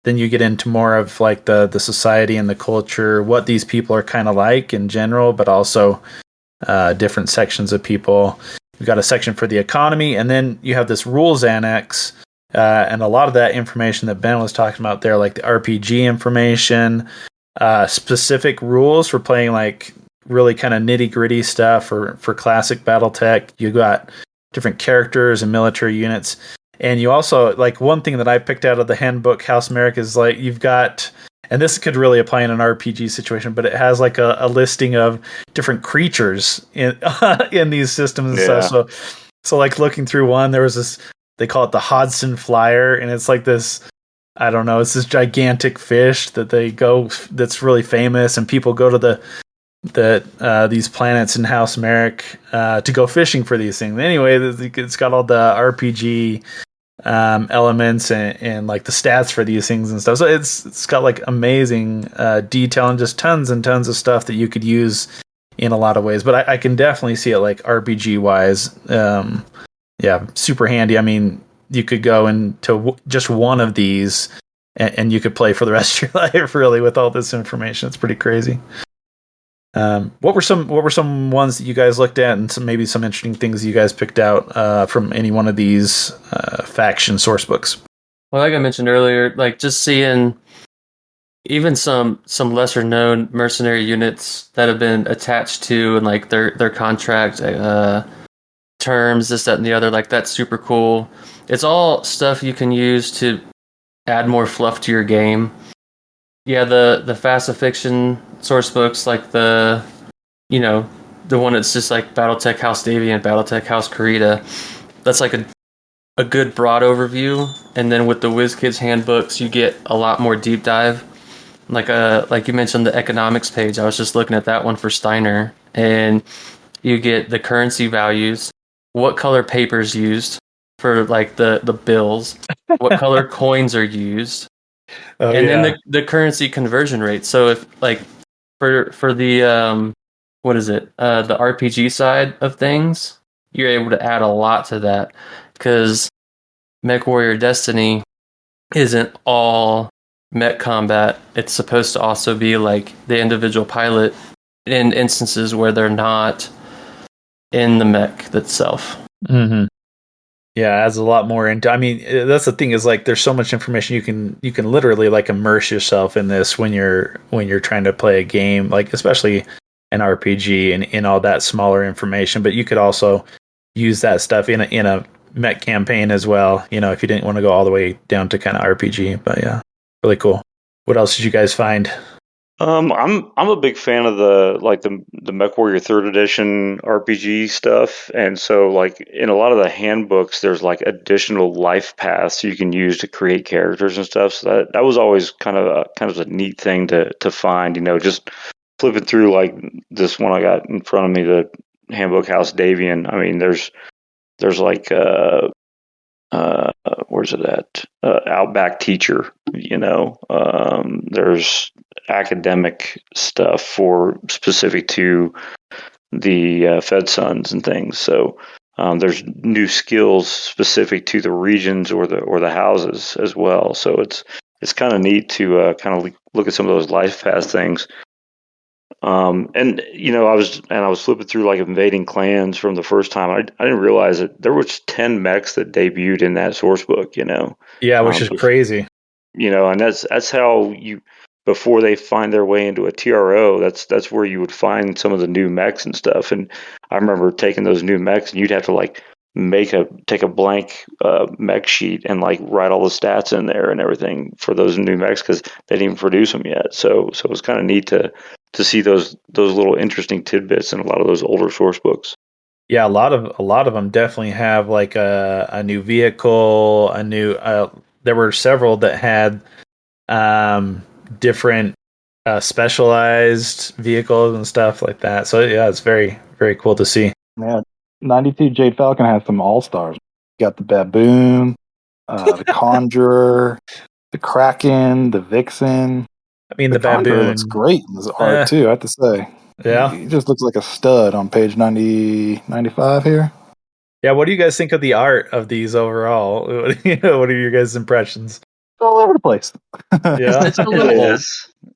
Then you get into more of like the society and the culture, what these people are kind of like in general, but also different sections of people. You've got a section for the economy, and then you have this rules annex, and a lot of that information that Ben was talking about there, like the RPG information, specific rules for playing like really kind of nitty gritty stuff for classic BattleTech. You got different characters and military units. And you also, like, one thing that I picked out of the handbook, House Merrick, is like you've got, and this could really apply in an RPG situation, but it has like a listing of different creatures in in these systems and stuff. So like looking through one, there was this, they call it the Hodson Flyer, and it's like this, I don't know, it's this gigantic fish that that's really famous, and people go to these planets in House Merrick to go fishing for these things. Anyway, it's got all the RPG elements and like the stats for these things and stuff. So it's got like amazing detail and just tons and tons of stuff that you could use in a lot of ways. But I can definitely see it like RPG wise. Super handy. I mean, you could go into just one of these and you could play for the rest of your life really with all this information. It's pretty crazy. What were some ones that you guys looked at, and maybe some interesting things you guys picked out from any one of these faction source books? Well, like I mentioned earlier, like just seeing even some lesser known mercenary units that have been attached to, and like their contract terms, this, that, and the other, like that's super cool. It's all stuff you can use to add more fluff to your game. Yeah, the fast fiction source books, like the the one that's just like BattleTech House Davian, BattleTech House Karita. That's like a good broad overview, and then with the WizKids handbooks, you get a lot more deep dive. Like you mentioned, the economics page. I was just looking at that one for Steiner, and you get the currency values, what color paper's used for like the bills, what color coins are used, and then the currency conversion rate. So if like for the what is it, the RPG side of things, you're able to add a lot to that, because MechWarrior Destiny isn't all mech combat. It's supposed to also be like the individual pilot in instances where they're not in the mech itself. Mm-hmm. Yeah, it adds a lot more into. I mean, that's the thing, is like there's so much information you can literally like immerse yourself in this when you're trying to play a game, like especially an RPG, and in all that smaller information. But you could also use that stuff in a mech campaign as well, if you didn't want to go all the way down to kind of RPG. But yeah, really cool. What else did you guys find? I'm a big fan of the MechWarrior Third Edition RPG stuff, and so like in a lot of the handbooks, there's like additional life paths you can use to create characters and stuff. So that was always kind of a neat thing to find. Just flipping through like this one I got in front of me, the handbook House Davian. I mean, there's like where's it at? Outback Teacher. There's academic stuff for specific to the Fed Sons and things. So there's new skills specific to the regions or the houses as well. So it's kind of neat to kind of look at some of those life path things. I was flipping through like invading clans from the first time. I didn't realize that there was 10 mechs that debuted in that source book. Yeah, which is crazy. And that's how you, before they find their way into a TRO, that's where you would find some of the new mechs and stuff. And I remember taking those new mechs, and you'd have to like take a blank mech sheet and like write all the stats in there and everything for those new mechs, because they didn't even produce them yet. So it was kind of neat to see those little interesting tidbits in a lot of those older source books. Yeah, a lot of them definitely have like a new vehicle, a new. There were several that had different specialized vehicles and stuff like that. So yeah, it's very, very cool to see. Yeah, 92 Jade Falcon has some all-stars. Got the Baboon, the Conjurer, the Kraken, the Vixen. I mean, the Conjurer Baboon looks great in this art too, I have to say. Yeah. He just looks like a stud on page 95 here. Yeah, what do you guys think of the art of these overall? What are your guys' impressions? All over the place. Yeah. It's a little old.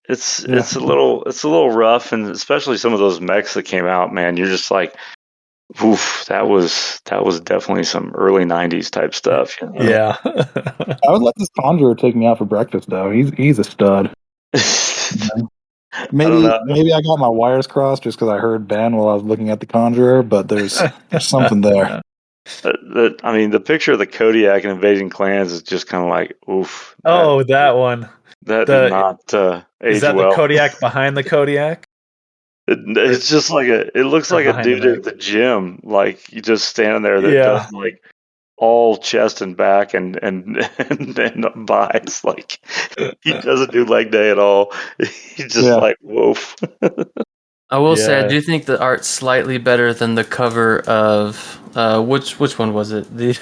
It's a little rough, and especially some of those mechs that came out, man, you're just like, oof, that was definitely some early 90s type stuff. Yeah. I would let this Conjurer take me out for breakfast though. He's a stud. Maybe I got my wires crossed just because I heard Ben while I was looking at the Conjurer, but there's something there. The picture of the Kodiak and invading clans is just kind of like, oof. That one. That did not age is that well. the Kodiak behind the Kodiak? It's just like it looks like a dude at the gym, like you just standing there that does like all chest and back and buys, like he doesn't do leg day at all. He's just like, woof. I will say I do think the art's slightly better than the cover of which one was it? The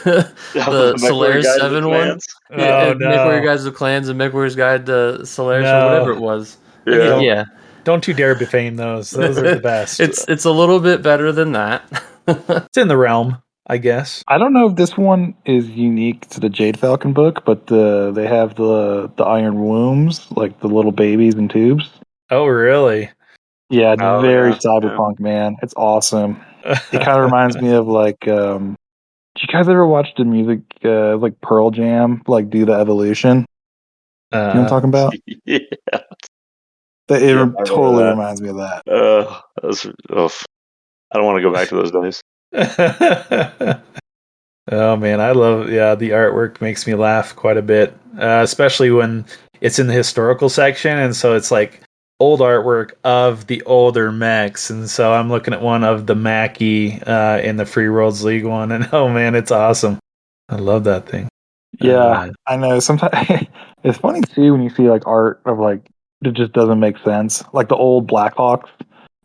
Solaris 7 one? MechWarrior Guides of Clans and MechWarrior's Guide to Solaris or whatever it was. Yeah. Don't you dare defame those. Those are the best. It's a little bit better than that. It's in the realm, I guess. I don't know if this one is unique to the Jade Falcon book, but they have the iron wombs, like the little babies in tubes. Oh, really? Yeah, it's very cyberpunk, man. It's awesome. It kind of reminds me of like, did you guys ever watch the music like Pearl Jam, like do the evolution? You know what I'm talking about? Yeah. It totally reminds me of that. I don't want to go back to those days. Oh man, I love the artwork makes me laugh quite a bit, especially when it's in the historical section, and so it's like old artwork of the older mechs, and so I'm looking at one of the Mackie in the Free Worlds League one, and oh man, it's awesome. I love that thing. Yeah, I know. Sometimes it's funny too when you see like art of like it just doesn't make sense. Like the old Blackhawks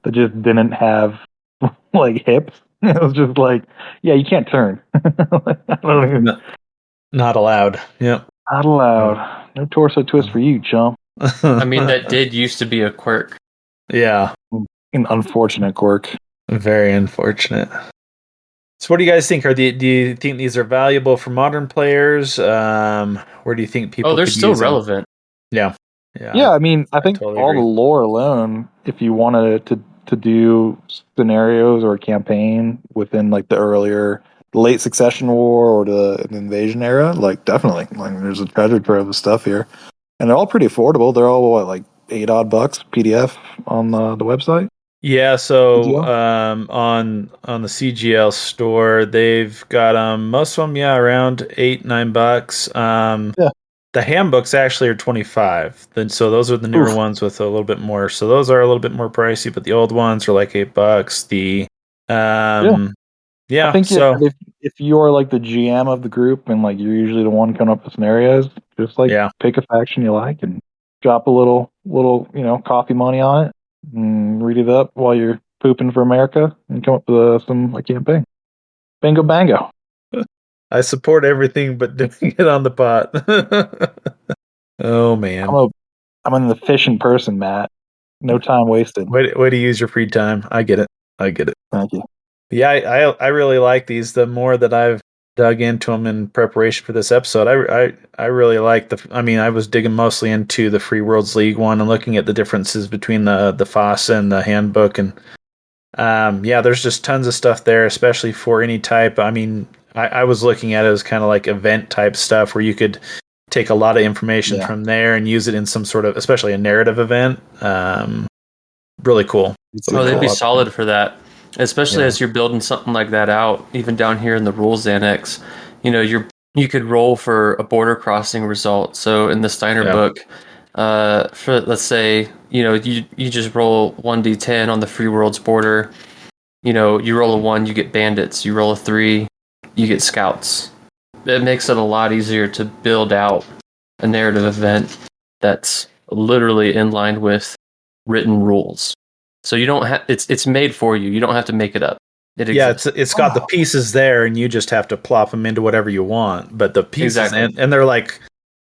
that just didn't have like hips. It was just like, yeah, you can't turn. Like, I don't even. Not allowed. Yep. Not allowed. No torso twist for you, chump. I mean, that did used to be a quirk. Yeah. An unfortunate quirk. Very unfortunate. So, what do you guys think? Do you think these are valuable for modern players? Where do you think people? Oh, they're could still use them? relevant. Yeah. Yeah, I mean, I think totally all agree. the lore alone, if you wanted to do scenarios or a campaign within like the earlier late Succession War or the Invasion era, like definitely, like there's a treasure trove of stuff here, and they're all pretty affordable. They're all what, like $8 PDF on the website. Yeah, so CGL? on the CGL store, they've got most of them, around $8-9. Yeah. The handbooks actually are 25. Then so those are the newer ones with a little bit more. So those are a little bit more pricey, but the old ones are like $8. I think so if you're like the GM of the group and like you're usually the one coming up with scenarios, just like pick a faction you like and drop a little coffee money on it and read it up while you're pooping for America and come up with some campaign. Bingo bango. I support everything but doing it on the pot. Oh man. I'm an efficient person, Matt. No time wasted. Way to use your free time. I get it. Thank you. Yeah, I really like these. The more that I've dug into them in preparation for this episode, I really like I was digging mostly into the Free Worlds League one and looking at the differences between the FOSSA and the handbook, and there's just tons of stuff there, especially for any type. I mean, I was looking at it as kind of like event type stuff where you could take a lot of information from there and use it in some sort of, especially a narrative event. Really cool. They'd be solid for that. Especially as you're building something like that out, even down here in the rules annex, you could roll for a border crossing result. So in the Steiner book, for let's say you just roll 1d10 on the Free Worlds border. You roll a 1, you get bandits. You roll a 3, you get scouts. It makes it a lot easier to build out a narrative event that's literally in line with written rules. So you don't have it's made for you. You don't have to make it up. It's got the pieces there, and you just have to plop them into whatever you want. But the pieces and they're like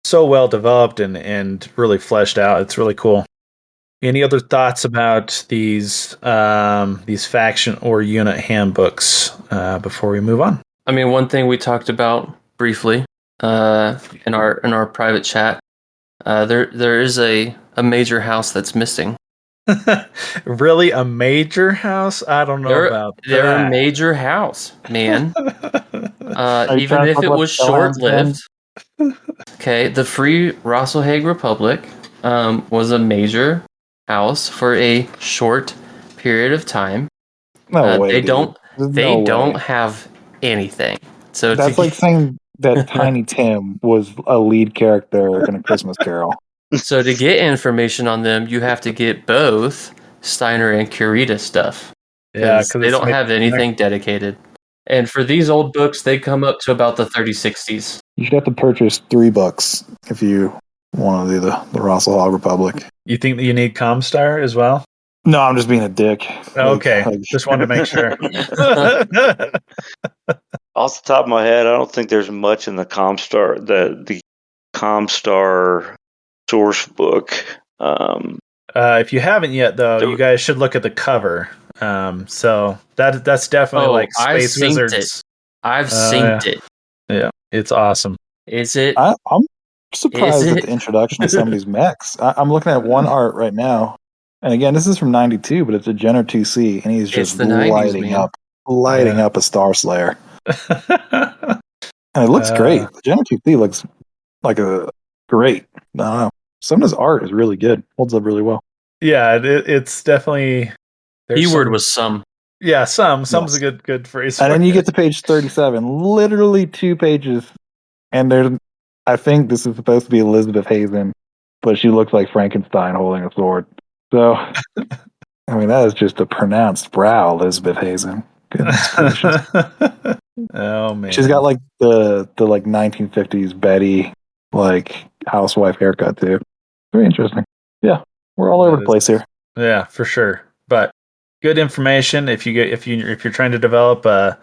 so well developed and really fleshed out. It's really cool. Any other thoughts about these faction or unit handbooks before we move on? I mean, one thing we talked about briefly in our private chat, there is a major house that's missing. Really, a major house? I don't know about that. They're a major house, man. Even if it was short-lived. Okay, the Free Rosselhague Republic was a major house for a short period of time. No way. They don't have anything. So that's like saying that Tiny Tim was a lead character in A Christmas Carol. So to get information on them, you have to get both Steiner and Curita stuff. Yeah, because they don't have anything dedicated. And for these old books, they come up to about the 3060s. You should have to purchase $3 if you want to do the Rosselhague Republic. You think that you need Comstar as well? No, I'm just being a dick. Okay, just wanted to make sure. Off the top of my head, I don't think there's much in the Comstar the Comstar source book. If you haven't yet, though, you guys should look at the cover. So that's definitely like Space Wizards. I've synced it. Yeah, it's awesome. Is it? I'm surprised at the introduction of some of these mechs. I'm looking at one art right now, and again, this is from '92, but it's a Jenner 2C, and he's just lighting up a Star Slayer, and it looks great. The Jenner 2C looks like a great. I don't know. Some of his art is really good. Holds up really well. Yeah, it's definitely. Keyword was some. Yeah, Some's a good phrase. And then you get to page 37, literally 2 pages, and I think this is supposed to be Elizabeth Hazen, but she looks like Frankenstein holding a sword. So, I mean, that is just a pronounced brow, Elizabeth Hazen. Goodness gracious. Oh man, She's got like the like 1950s Betty like housewife haircut too. Very interesting. Yeah, we're all over the place here. Yeah, for sure. But good information if you're trying to develop a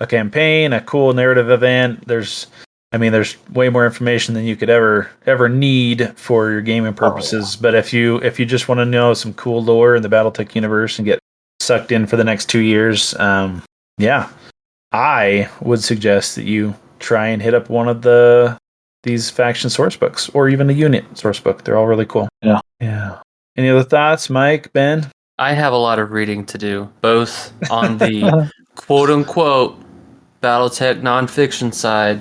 campaign, a cool narrative event. There's way more information than you could ever need for your gaming purposes. But if you just want to know some cool lore in the BattleTech universe and get sucked in for the next 2 years, I would suggest that you try and hit up one of these faction source books or even a unit source book. They're all really cool. Yeah. Any other thoughts, Mike, Ben? I have a lot of reading to do, both on the quote-unquote BattleTech nonfiction side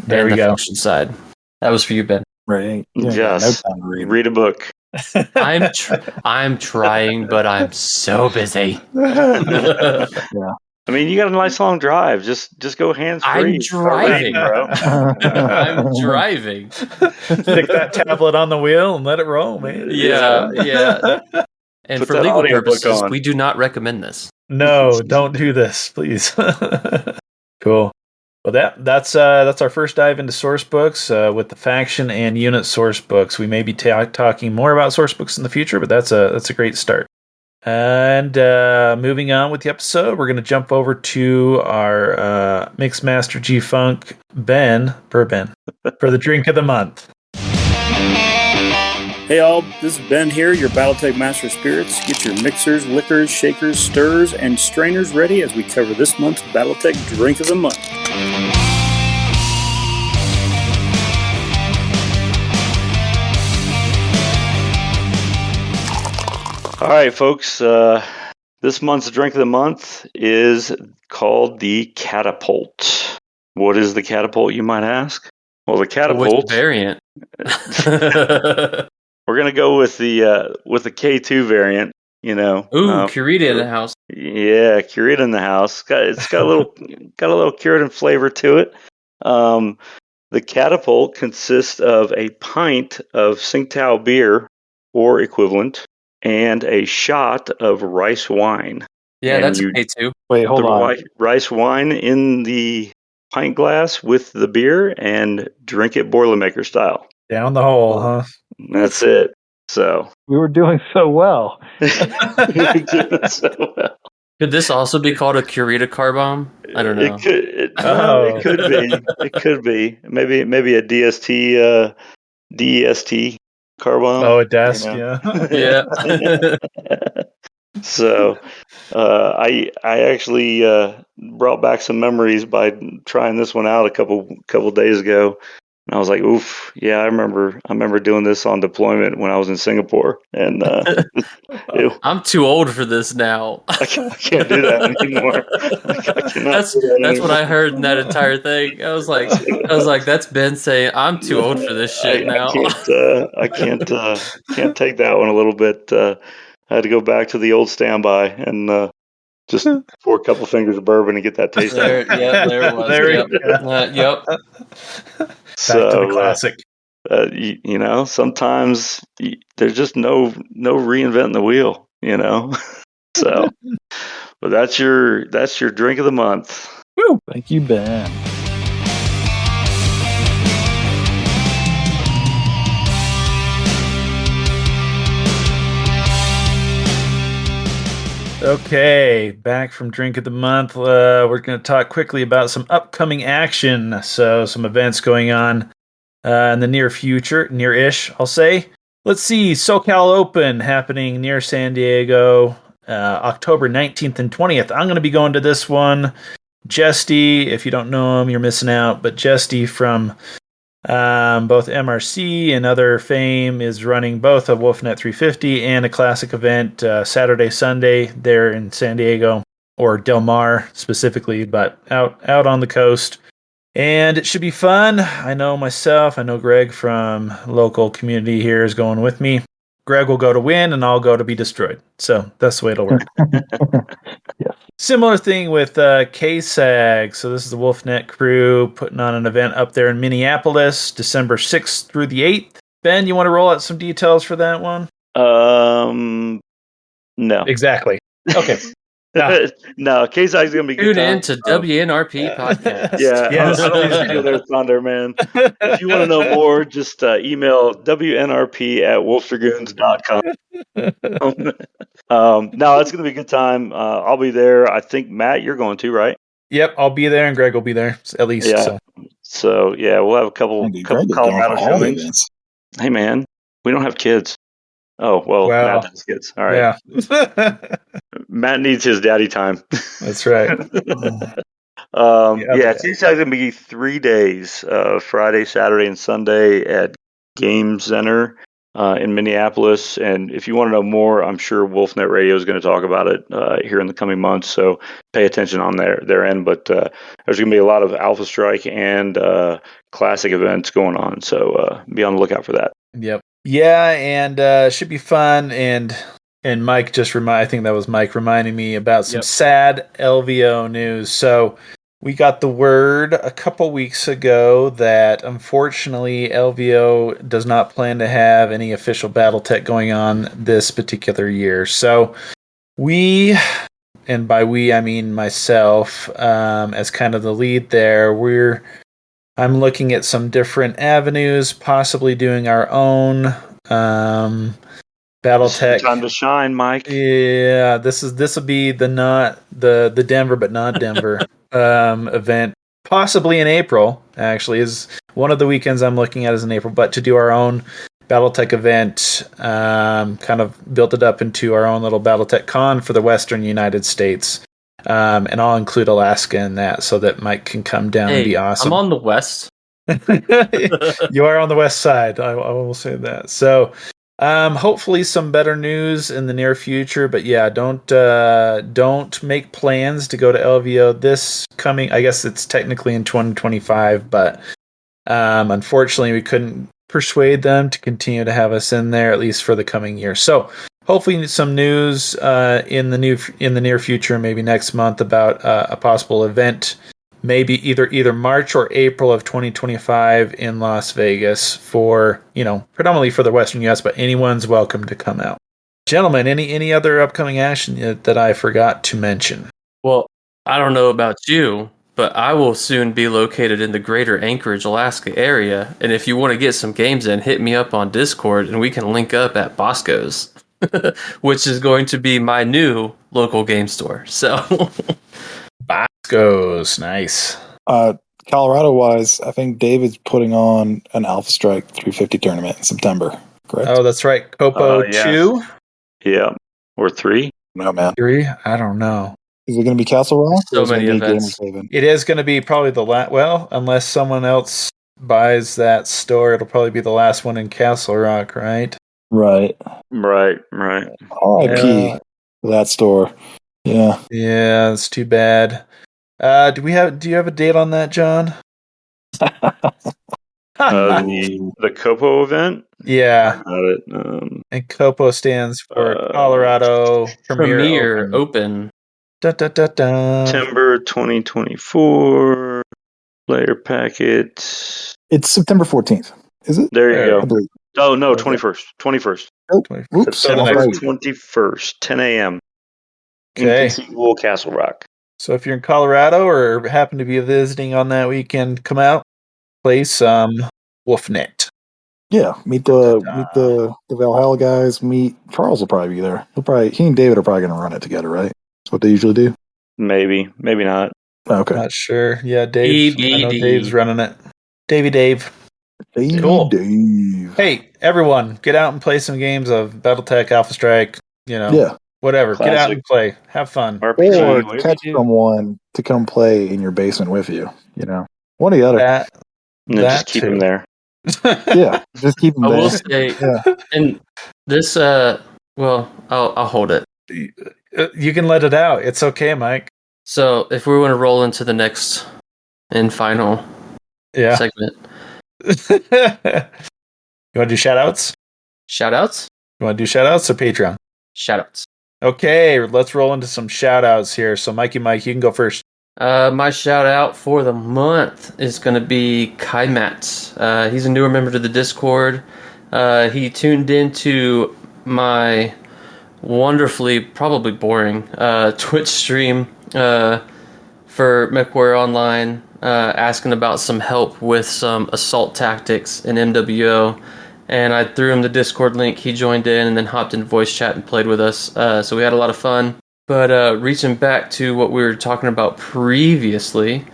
and the fiction side. That was for you, Ben. Right. Yes. No time to read a book. I'm trying, but I'm so busy. Yeah. I mean, you got a nice long drive. Just go hands free. I'm driving, bro. I'm driving. Stick that tablet on the wheel and let it roll, man. Yeah. And Put for that legal audiobook purposes, on. we do not recommend this. No, don't do this, please. Cool. Well, that's our first dive into source books with the faction and unit source books. We may be talking more about source books in the future, but that's a great start. And moving on with the episode, we're going to jump over to our Mixmaster G-Funk Ben for the drink of the month. Hey all, this is Ben here, your BattleTech Master of Spirits. Get your mixers, liquors, shakers, stirrers, and strainers ready as we cover this month's BattleTech Drink of the Month. All right, folks. This month's drink of the month is called the Catapult. What is the Catapult, you might ask? Well, the Catapult... Which variant? We're gonna go with the K2 variant. You know. Ooh, Curita in the house. Yeah, Curita in the house. It's got a little Curitan flavor to it. The Catapult consists of a pint of Tsingtao beer or equivalent and a shot of rice wine. Yeah, and that's K2. Wait, hold on. Rice wine in the pint glass with the beer and drink it Boilermaker style. Down the hole, huh? That's it. So We were doing so well. we were doing so well. Could this also be called a Curita car bomb? I don't know. It could be. It could be. Maybe a DST DEST car bomb. Oh, a desk, you know? Yeah. So I actually brought back some memories by trying this one out a couple days ago. And I was like, oof, yeah, I remember doing this on deployment when I was in Singapore. And I'm too old for this now. I can't do that anymore. That's what I heard in that entire thing. I was like, that's Ben saying, I'm too old for this shit now. I can't take that one a little bit. I had to go back to the old standby and just pour a couple fingers of bourbon and get that taste. There it was. Yep. Back to the classic. You know, sometimes there's just no reinventing the wheel. You know, so. But that's your drink of the month. Woo! Thank you, Ben. Okay, back from Drink of the Month. We're going to talk quickly about some upcoming action. So, some events going on in the near future, near-ish, I'll say. Let's see, SoCal Open happening near San Diego, October 19th and 20th. I'm going to be going to this one. Jesty, if you don't know him, you're missing out. But Jesty from both MRC and other fame is running both a WolfNet 350 and a classic event Saturday, Sunday there in San Diego, or Del Mar specifically, but out on the coast. And it should be fun. I know Greg from local community here is going with me. Greg will go to win and I'll go to be destroyed. So that's the way it'll work. Yeah. Similar thing with KSAG. So this is the WolfNet crew putting on an event up there in Minneapolis, December 6th through the 8th. Ben, you want to roll out some details for that one? No. Exactly. Okay. Ah. No, K-Side's is going to be a good Tune in time. to WNRP podcast. Yeah, Yes. I don't mean to steal their thunder, man. If you want to know more, just email WNRP@wolfdragoons.com. No, it's going to be a good time. I'll be there. I think, Matt, you're going to, right? Yep, I'll be there, and Greg will be there at least. Yeah. So. So, yeah, we'll have a couple Greg is going Colorado for all the showings. events. Hey, man, we don't have kids. Oh, well, Well, Matt has kids. All right. Yeah. Matt needs his daddy time. That's right. Yeah, T-Side's going to be 3 days, Friday, Saturday, and Sunday at Game Center in Minneapolis. And if you want to know more, I'm sure WolfNet Radio is going to talk about it here in the coming months. So pay attention on their end. But there's going to be a lot of Alpha Strike and classic events going on. So be on the lookout for that. Yep. Yeah, and should be fun. And Mike I think that was Mike reminding me about some sad LVO news. So we got the word a couple weeks ago that unfortunately LVO does not plan to have any official BattleTech going on this particular year. So we, and by we I mean myself, as kind of the lead there, I'm looking at some different avenues, possibly doing our own BattleTech. Time to shine, Mike. Yeah, this will be the Denver but not Denver event, possibly in April. Actually, is one of the weekends I'm looking at is in April. But to do our own BattleTech event, kind of build it up into our own little BattleTech con for the Western United States. And I'll include Alaska in that so that Mike can come down and be awesome. I'm on the west. You are on the west side. I will say that. So, hopefully some better news in the near future. But yeah, don't make plans to go to LVO this coming. I guess it's technically in 2025, but unfortunately we couldn't persuade them to continue to have us in there at least for the coming year. So hopefully some news in the near future, maybe next month, about a possible event. Maybe either March or April of 2025 in Las Vegas for, predominantly for the Western U.S., but anyone's welcome to come out. Gentlemen, any other upcoming action that I forgot to mention? Well, I don't know about you, but I will soon be located in the greater Anchorage, Alaska area. And if you want to get some games in, hit me up on Discord and we can link up at Bosco's, which is going to be my new local game store. So... Bosco's, nice. Colorado wise, I think David's putting on an Alpha Strike 350 tournament in September, correct? Oh, that's right. Copo Yes. 2? Yeah. Or 3? No, man. 3? I don't know. Is it going to be Castle Rock? So or is it many gonna be events. Gamers Haven? It is going to be probably the last. Well, unless someone else buys that store, it'll probably be the last one in Castle Rock, right? Right. Right. RIP that store. Yeah. Yeah, it's too bad. Do you have a date on that, John? The Copo event? Yeah. Got it. And COPO stands for Colorado Premier Open. Open. Da, da, da, da. September 2024. Player packet. It's September 14th. Is it? There you I go. believe. Oh, no, Okay. 21st. 21st. Oh, oops. September Alright. 21st, 10 a.m. Okay. in Conceivable Castle Rock. So if you're in Colorado or happen to be visiting on that weekend, come out, play some WolfNet. Yeah, meet the Valhalla guys. Meet Charles will probably be there. He and David are probably going to run it together, right? That's what they usually do. Maybe not. Okay. Not sure. Yeah, Dave. I know DBD. Dave's running it. Dave. Dave, Cool. Dave. Hey, everyone, get out and play some games of BattleTech, Alpha Strike, Yeah. whatever. Get out Classic. and play. Have fun. RPG. Or what did catch you do? someone to come play in your basement with you. One or the other. No, That just keep too. him there. Yeah, just keep them I there. will say, Yeah. and this, well, I'll hold it. You can let it out. It's okay, Mike. So if we want to roll into the next and final Yeah. segment, You want to do shout-outs? shout-outs? You want to do shout-outs or Patreon? Shout-outs. Okay, let's roll into some shout-outs here. So, Mike, you can go first. My shout-out for the month is going to be Caveman. He's a newer member to the Discord. He tuned into my wonderfully, probably boring Twitch stream for MechWarrior Online, asking about some help with some assault tactics in MWO. And I threw him the Discord link. He joined in and then hopped in voice chat and played with us. So we had a lot of fun. But reaching back to what we were talking about previously,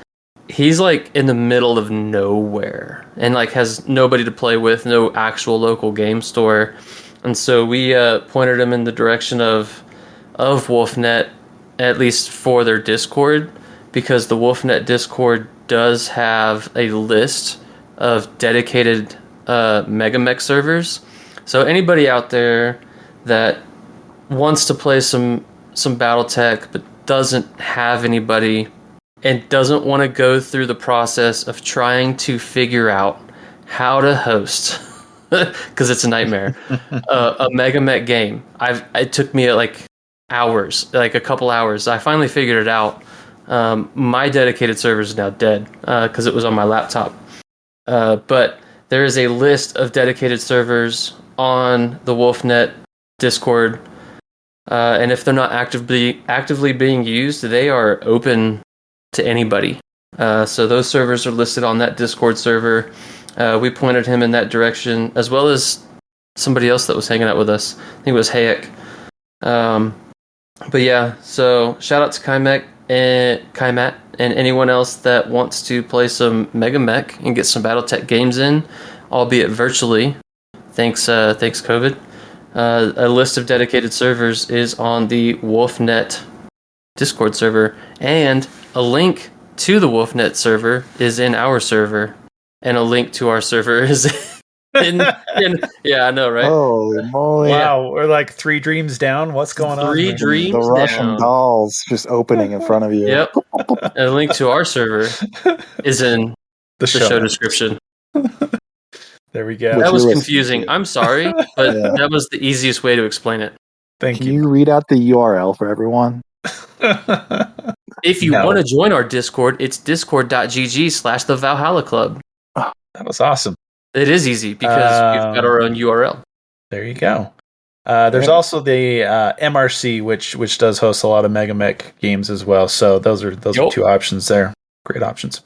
he's like in the middle of nowhere and like has nobody to play with, no actual local game store. And so we pointed him in the direction of WolfNet, at least for their Discord, because the WolfNet Discord does have a list of dedicated Megamech servers. So anybody out there that wants to play some BattleTech but doesn't have anybody and doesn't want to go through the process of trying to figure out how to host, because it's a nightmare, a Megamech game. It took me like hours, like a couple hours. I finally figured it out. My dedicated server is now dead because it was on my laptop. But there is a list of dedicated servers on the WolfNet Discord, and if they're not actively being used, they are open to anybody. So those servers are listed on that Discord server. We pointed him in that direction, as well as somebody else that was hanging out with us. I think it was Hayek. But yeah, so shout out to Kaimat and anyone else that wants to play some Megamech and get some BattleTech games in, albeit virtually. Thanks COVID. A list of dedicated servers is on the WolfNet Discord server, and a link to the WolfNet server is in our server, and a link to our server is in yeah, I know, right? Holy moly. Wow, we're like 3 dreams down. What's going on? Three here? dreams The Russian down. dolls just opening in front of you. Yep. And a link to our server is in the show description. There we go. Which That was you're confusing. listening to. I'm sorry, but Yeah. that was the easiest way to explain it. Thank Can you read out the URL for everyone? If you No. want to join our Discord, it's discord.gg/the Valhalla Club. That was awesome. It is easy because we've got our own URL. There you go. There's also the MRC, which does host a lot of Megamech games as well. So those are 2 options there. Great options.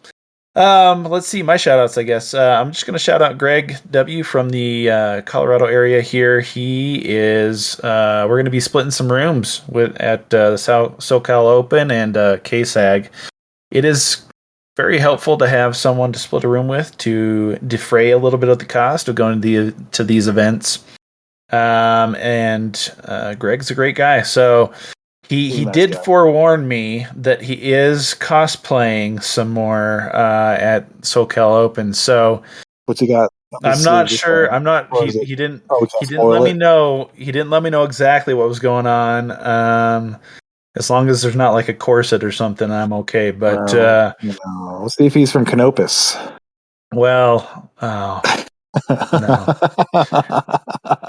Let's see my shout outs, I guess. I'm just going to shout out Greg W. from the Colorado area here. He is, we're going to be splitting some rooms at the SoCal Open and KSAG. It is very helpful to have someone to split a room with to defray a little bit of the cost of going to these events. And Greg's a great guy. So he did forewarn me that he is cosplaying some more at SoCal Open. So what's he got? I'm not sure. I'm not. He didn't. He didn't let me know. He didn't let me know exactly what was going on. As long as there's not like a corset or something, I'm okay. But we'll see if he's from Canopus. Well, no.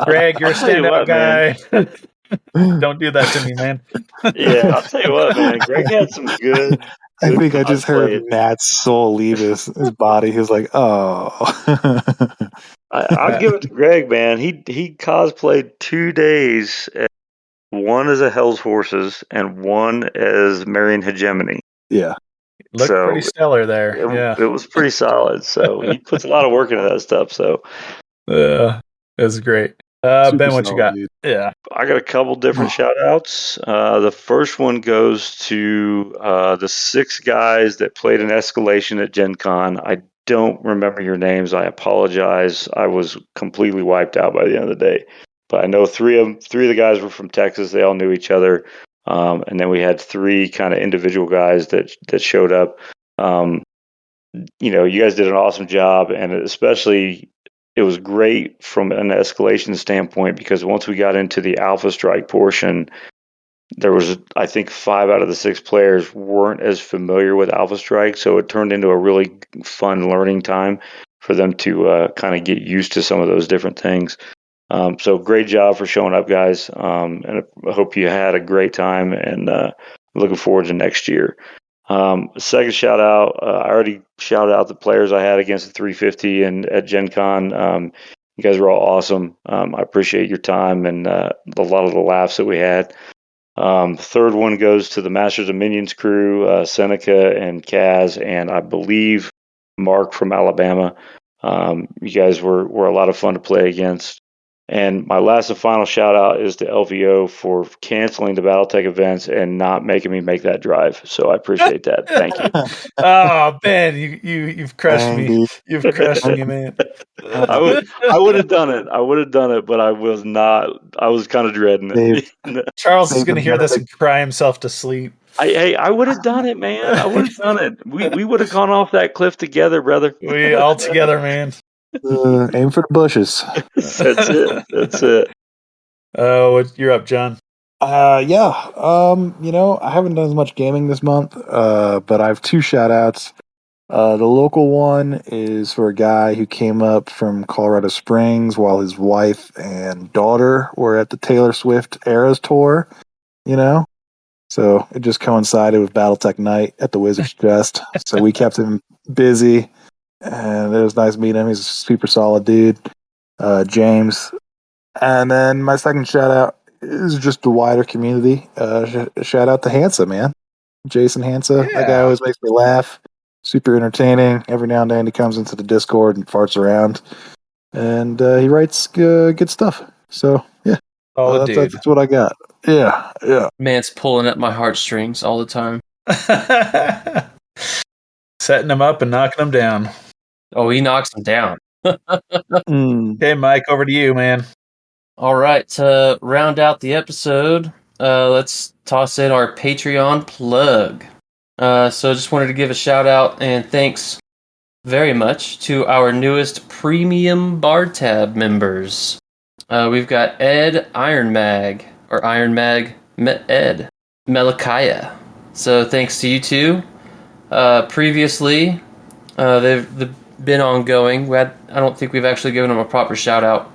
Greg, you're a standout guy. Don't do that to me, man. Yeah, I'll tell you what, man. Greg had some good. I think I just heard Matt's soul leave his body. He was like, "Oh." I'll give it to Greg, man. He cosplayed 2 days. One as a Hell's Horses and one as Marian Hegemony. Yeah. Looked pretty stellar there. It was pretty solid. So he puts a lot of work into that stuff. So it was great. Ben, what you got? Dude. Yeah. I got a couple different shout outs. The first one goes to the 6 guys that played an escalation at Gen Con. I don't remember your names. I apologize. I was completely wiped out by the end of the day. But I know 3 of the guys were from Texas. They all knew each other. And then we had 3 kind of individual guys that showed up. You guys did an awesome job, and especially it was great from an escalation standpoint because once we got into the Alpha Strike portion, there was, I think, 5 out of the 6 players weren't as familiar with Alpha Strike, so it turned into a really fun learning time for them to kind of get used to some of those different things. So great job for showing up, guys. And I hope you had a great time, and looking forward to next year. Second shout out, I already shouted out the players I had against the 350 and at Gen Con. You guys were all awesome. I appreciate your time and a lot of the laughs that we had. The third one goes to the Masters of Minions crew, Seneca and Kaz, and I believe Mark from Alabama. You guys were a lot of fun to play against. And my last and final shout out is to LVO for canceling the BattleTech events and not making me make that drive. So I appreciate that. Thank you. Oh, Ben, you've crushed Dang, me. dude. You've crushed me, man. I would have done it. I would have done it, but I was not. I was kind of dreading it. Charles is Save going to the hear this BattleTech. and cry himself to sleep. I would have done it, man. I would have done it. We would have gone off that cliff together, brother. We all together, man. Aim for the bushes. That's it. That's it. Oh, you're up, John. Yeah. I haven't done as much gaming this month, but I have 2 shout outs. The local one is for a guy who came up from Colorado Springs while his wife and daughter were at the Taylor Swift Eras tour, So it just coincided with BattleTech Night at the Wizard's Chest. So we kept him busy, and it was nice meeting him. He's a super solid dude, James. And then my second shout out is just the wider community. Shout out to Hansa, man. Jason Hansa. Yeah. That guy always makes me laugh. Super entertaining. Every now and then he comes into the Discord and farts around. And he writes good stuff. So, yeah. Oh, dude. That's what I got. Yeah. Man's pulling at my heartstrings all the time. Setting them up and knocking them down. Oh, he knocks them down. Okay, Mike, over to you, man. All right, to round out the episode, let's toss in our Patreon plug. So just wanted to give a shout out and thanks very much to our newest premium bar tab members. We've got Ed Iron Mag Ed Melechiah. So thanks to you two. Previously, they've been ongoing. I don't think we've actually given them a proper shout out.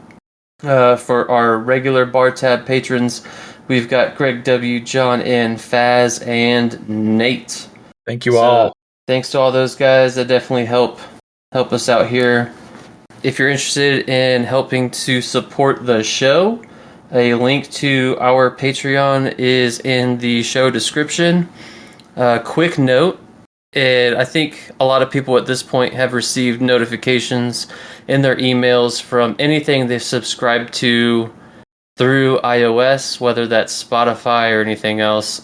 For our regular bar tab patrons, we've got Greg W, John N, Faz, and Nate. Thank you all. Thanks to all those guys that definitely help us out here. If you're interested in helping to support the show, a link to our Patreon is in the show description. Quick note, and I think a lot of people at this point have received notifications in their emails from anything they've subscribed to through iOS, whether that's Spotify or anything else.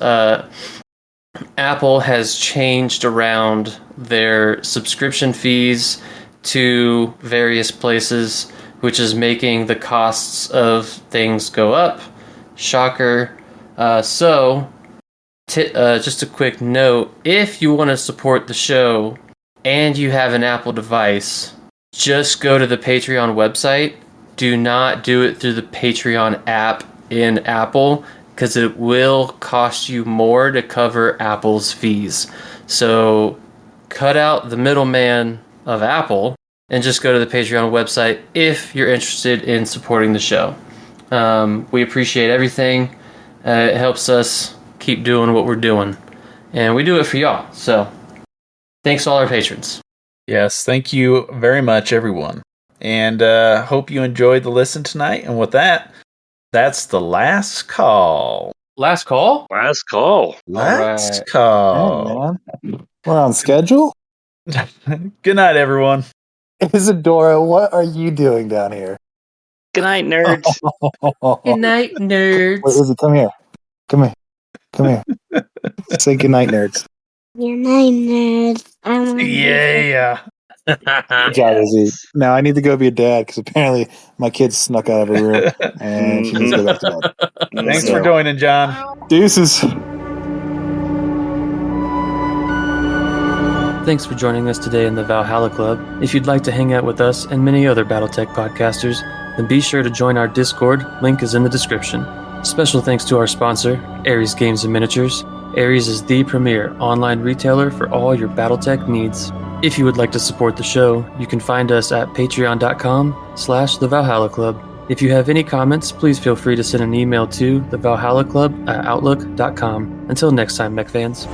Apple has changed around their subscription fees to various places, which is making the costs of things go up. Shocker. So, just a quick note, if you want to support the show and you have an Apple device, just go to the Patreon website. Do not do it through the Patreon app in Apple, because it will cost you more to cover Apple's fees. So cut out the middleman of Apple and just go to the Patreon website if you're interested in supporting the show. We appreciate everything. It helps us keep doing what we're doing. And we do it for y'all. So thanks to all our patrons. Yes, thank you very much, everyone. And hope you enjoyed the listen tonight. And with that, that's the last call. Last call? Last call. Last right. call. Hey, man. We're on schedule? Good night, everyone. Isadora, what are you doing down here? Good night, nerds. Good night, nerds. Wait, Izzy, come here. Come here. Say good night, nerds. Good night, nerds. Yeah. Good job, Izzy. Now I need to go be a dad because apparently my kid snuck out of her room and she needs to go back to bed. Thanks for joining, John. Deuces. Thanks for joining us today in the Valhalla Club. If you'd like to hang out with us and many other BattleTech podcasters, then be sure to join our Discord. Link is in the description. Special thanks to our sponsor, Ares Games and Miniatures. Ares is the premier online retailer for all your BattleTech needs. If you would like to support the show, you can find us at patreon.com/The Valhalla Club. If you have any comments, please feel free to send an email to thevalhallaclub@outlook.com. Until next time, mech fans.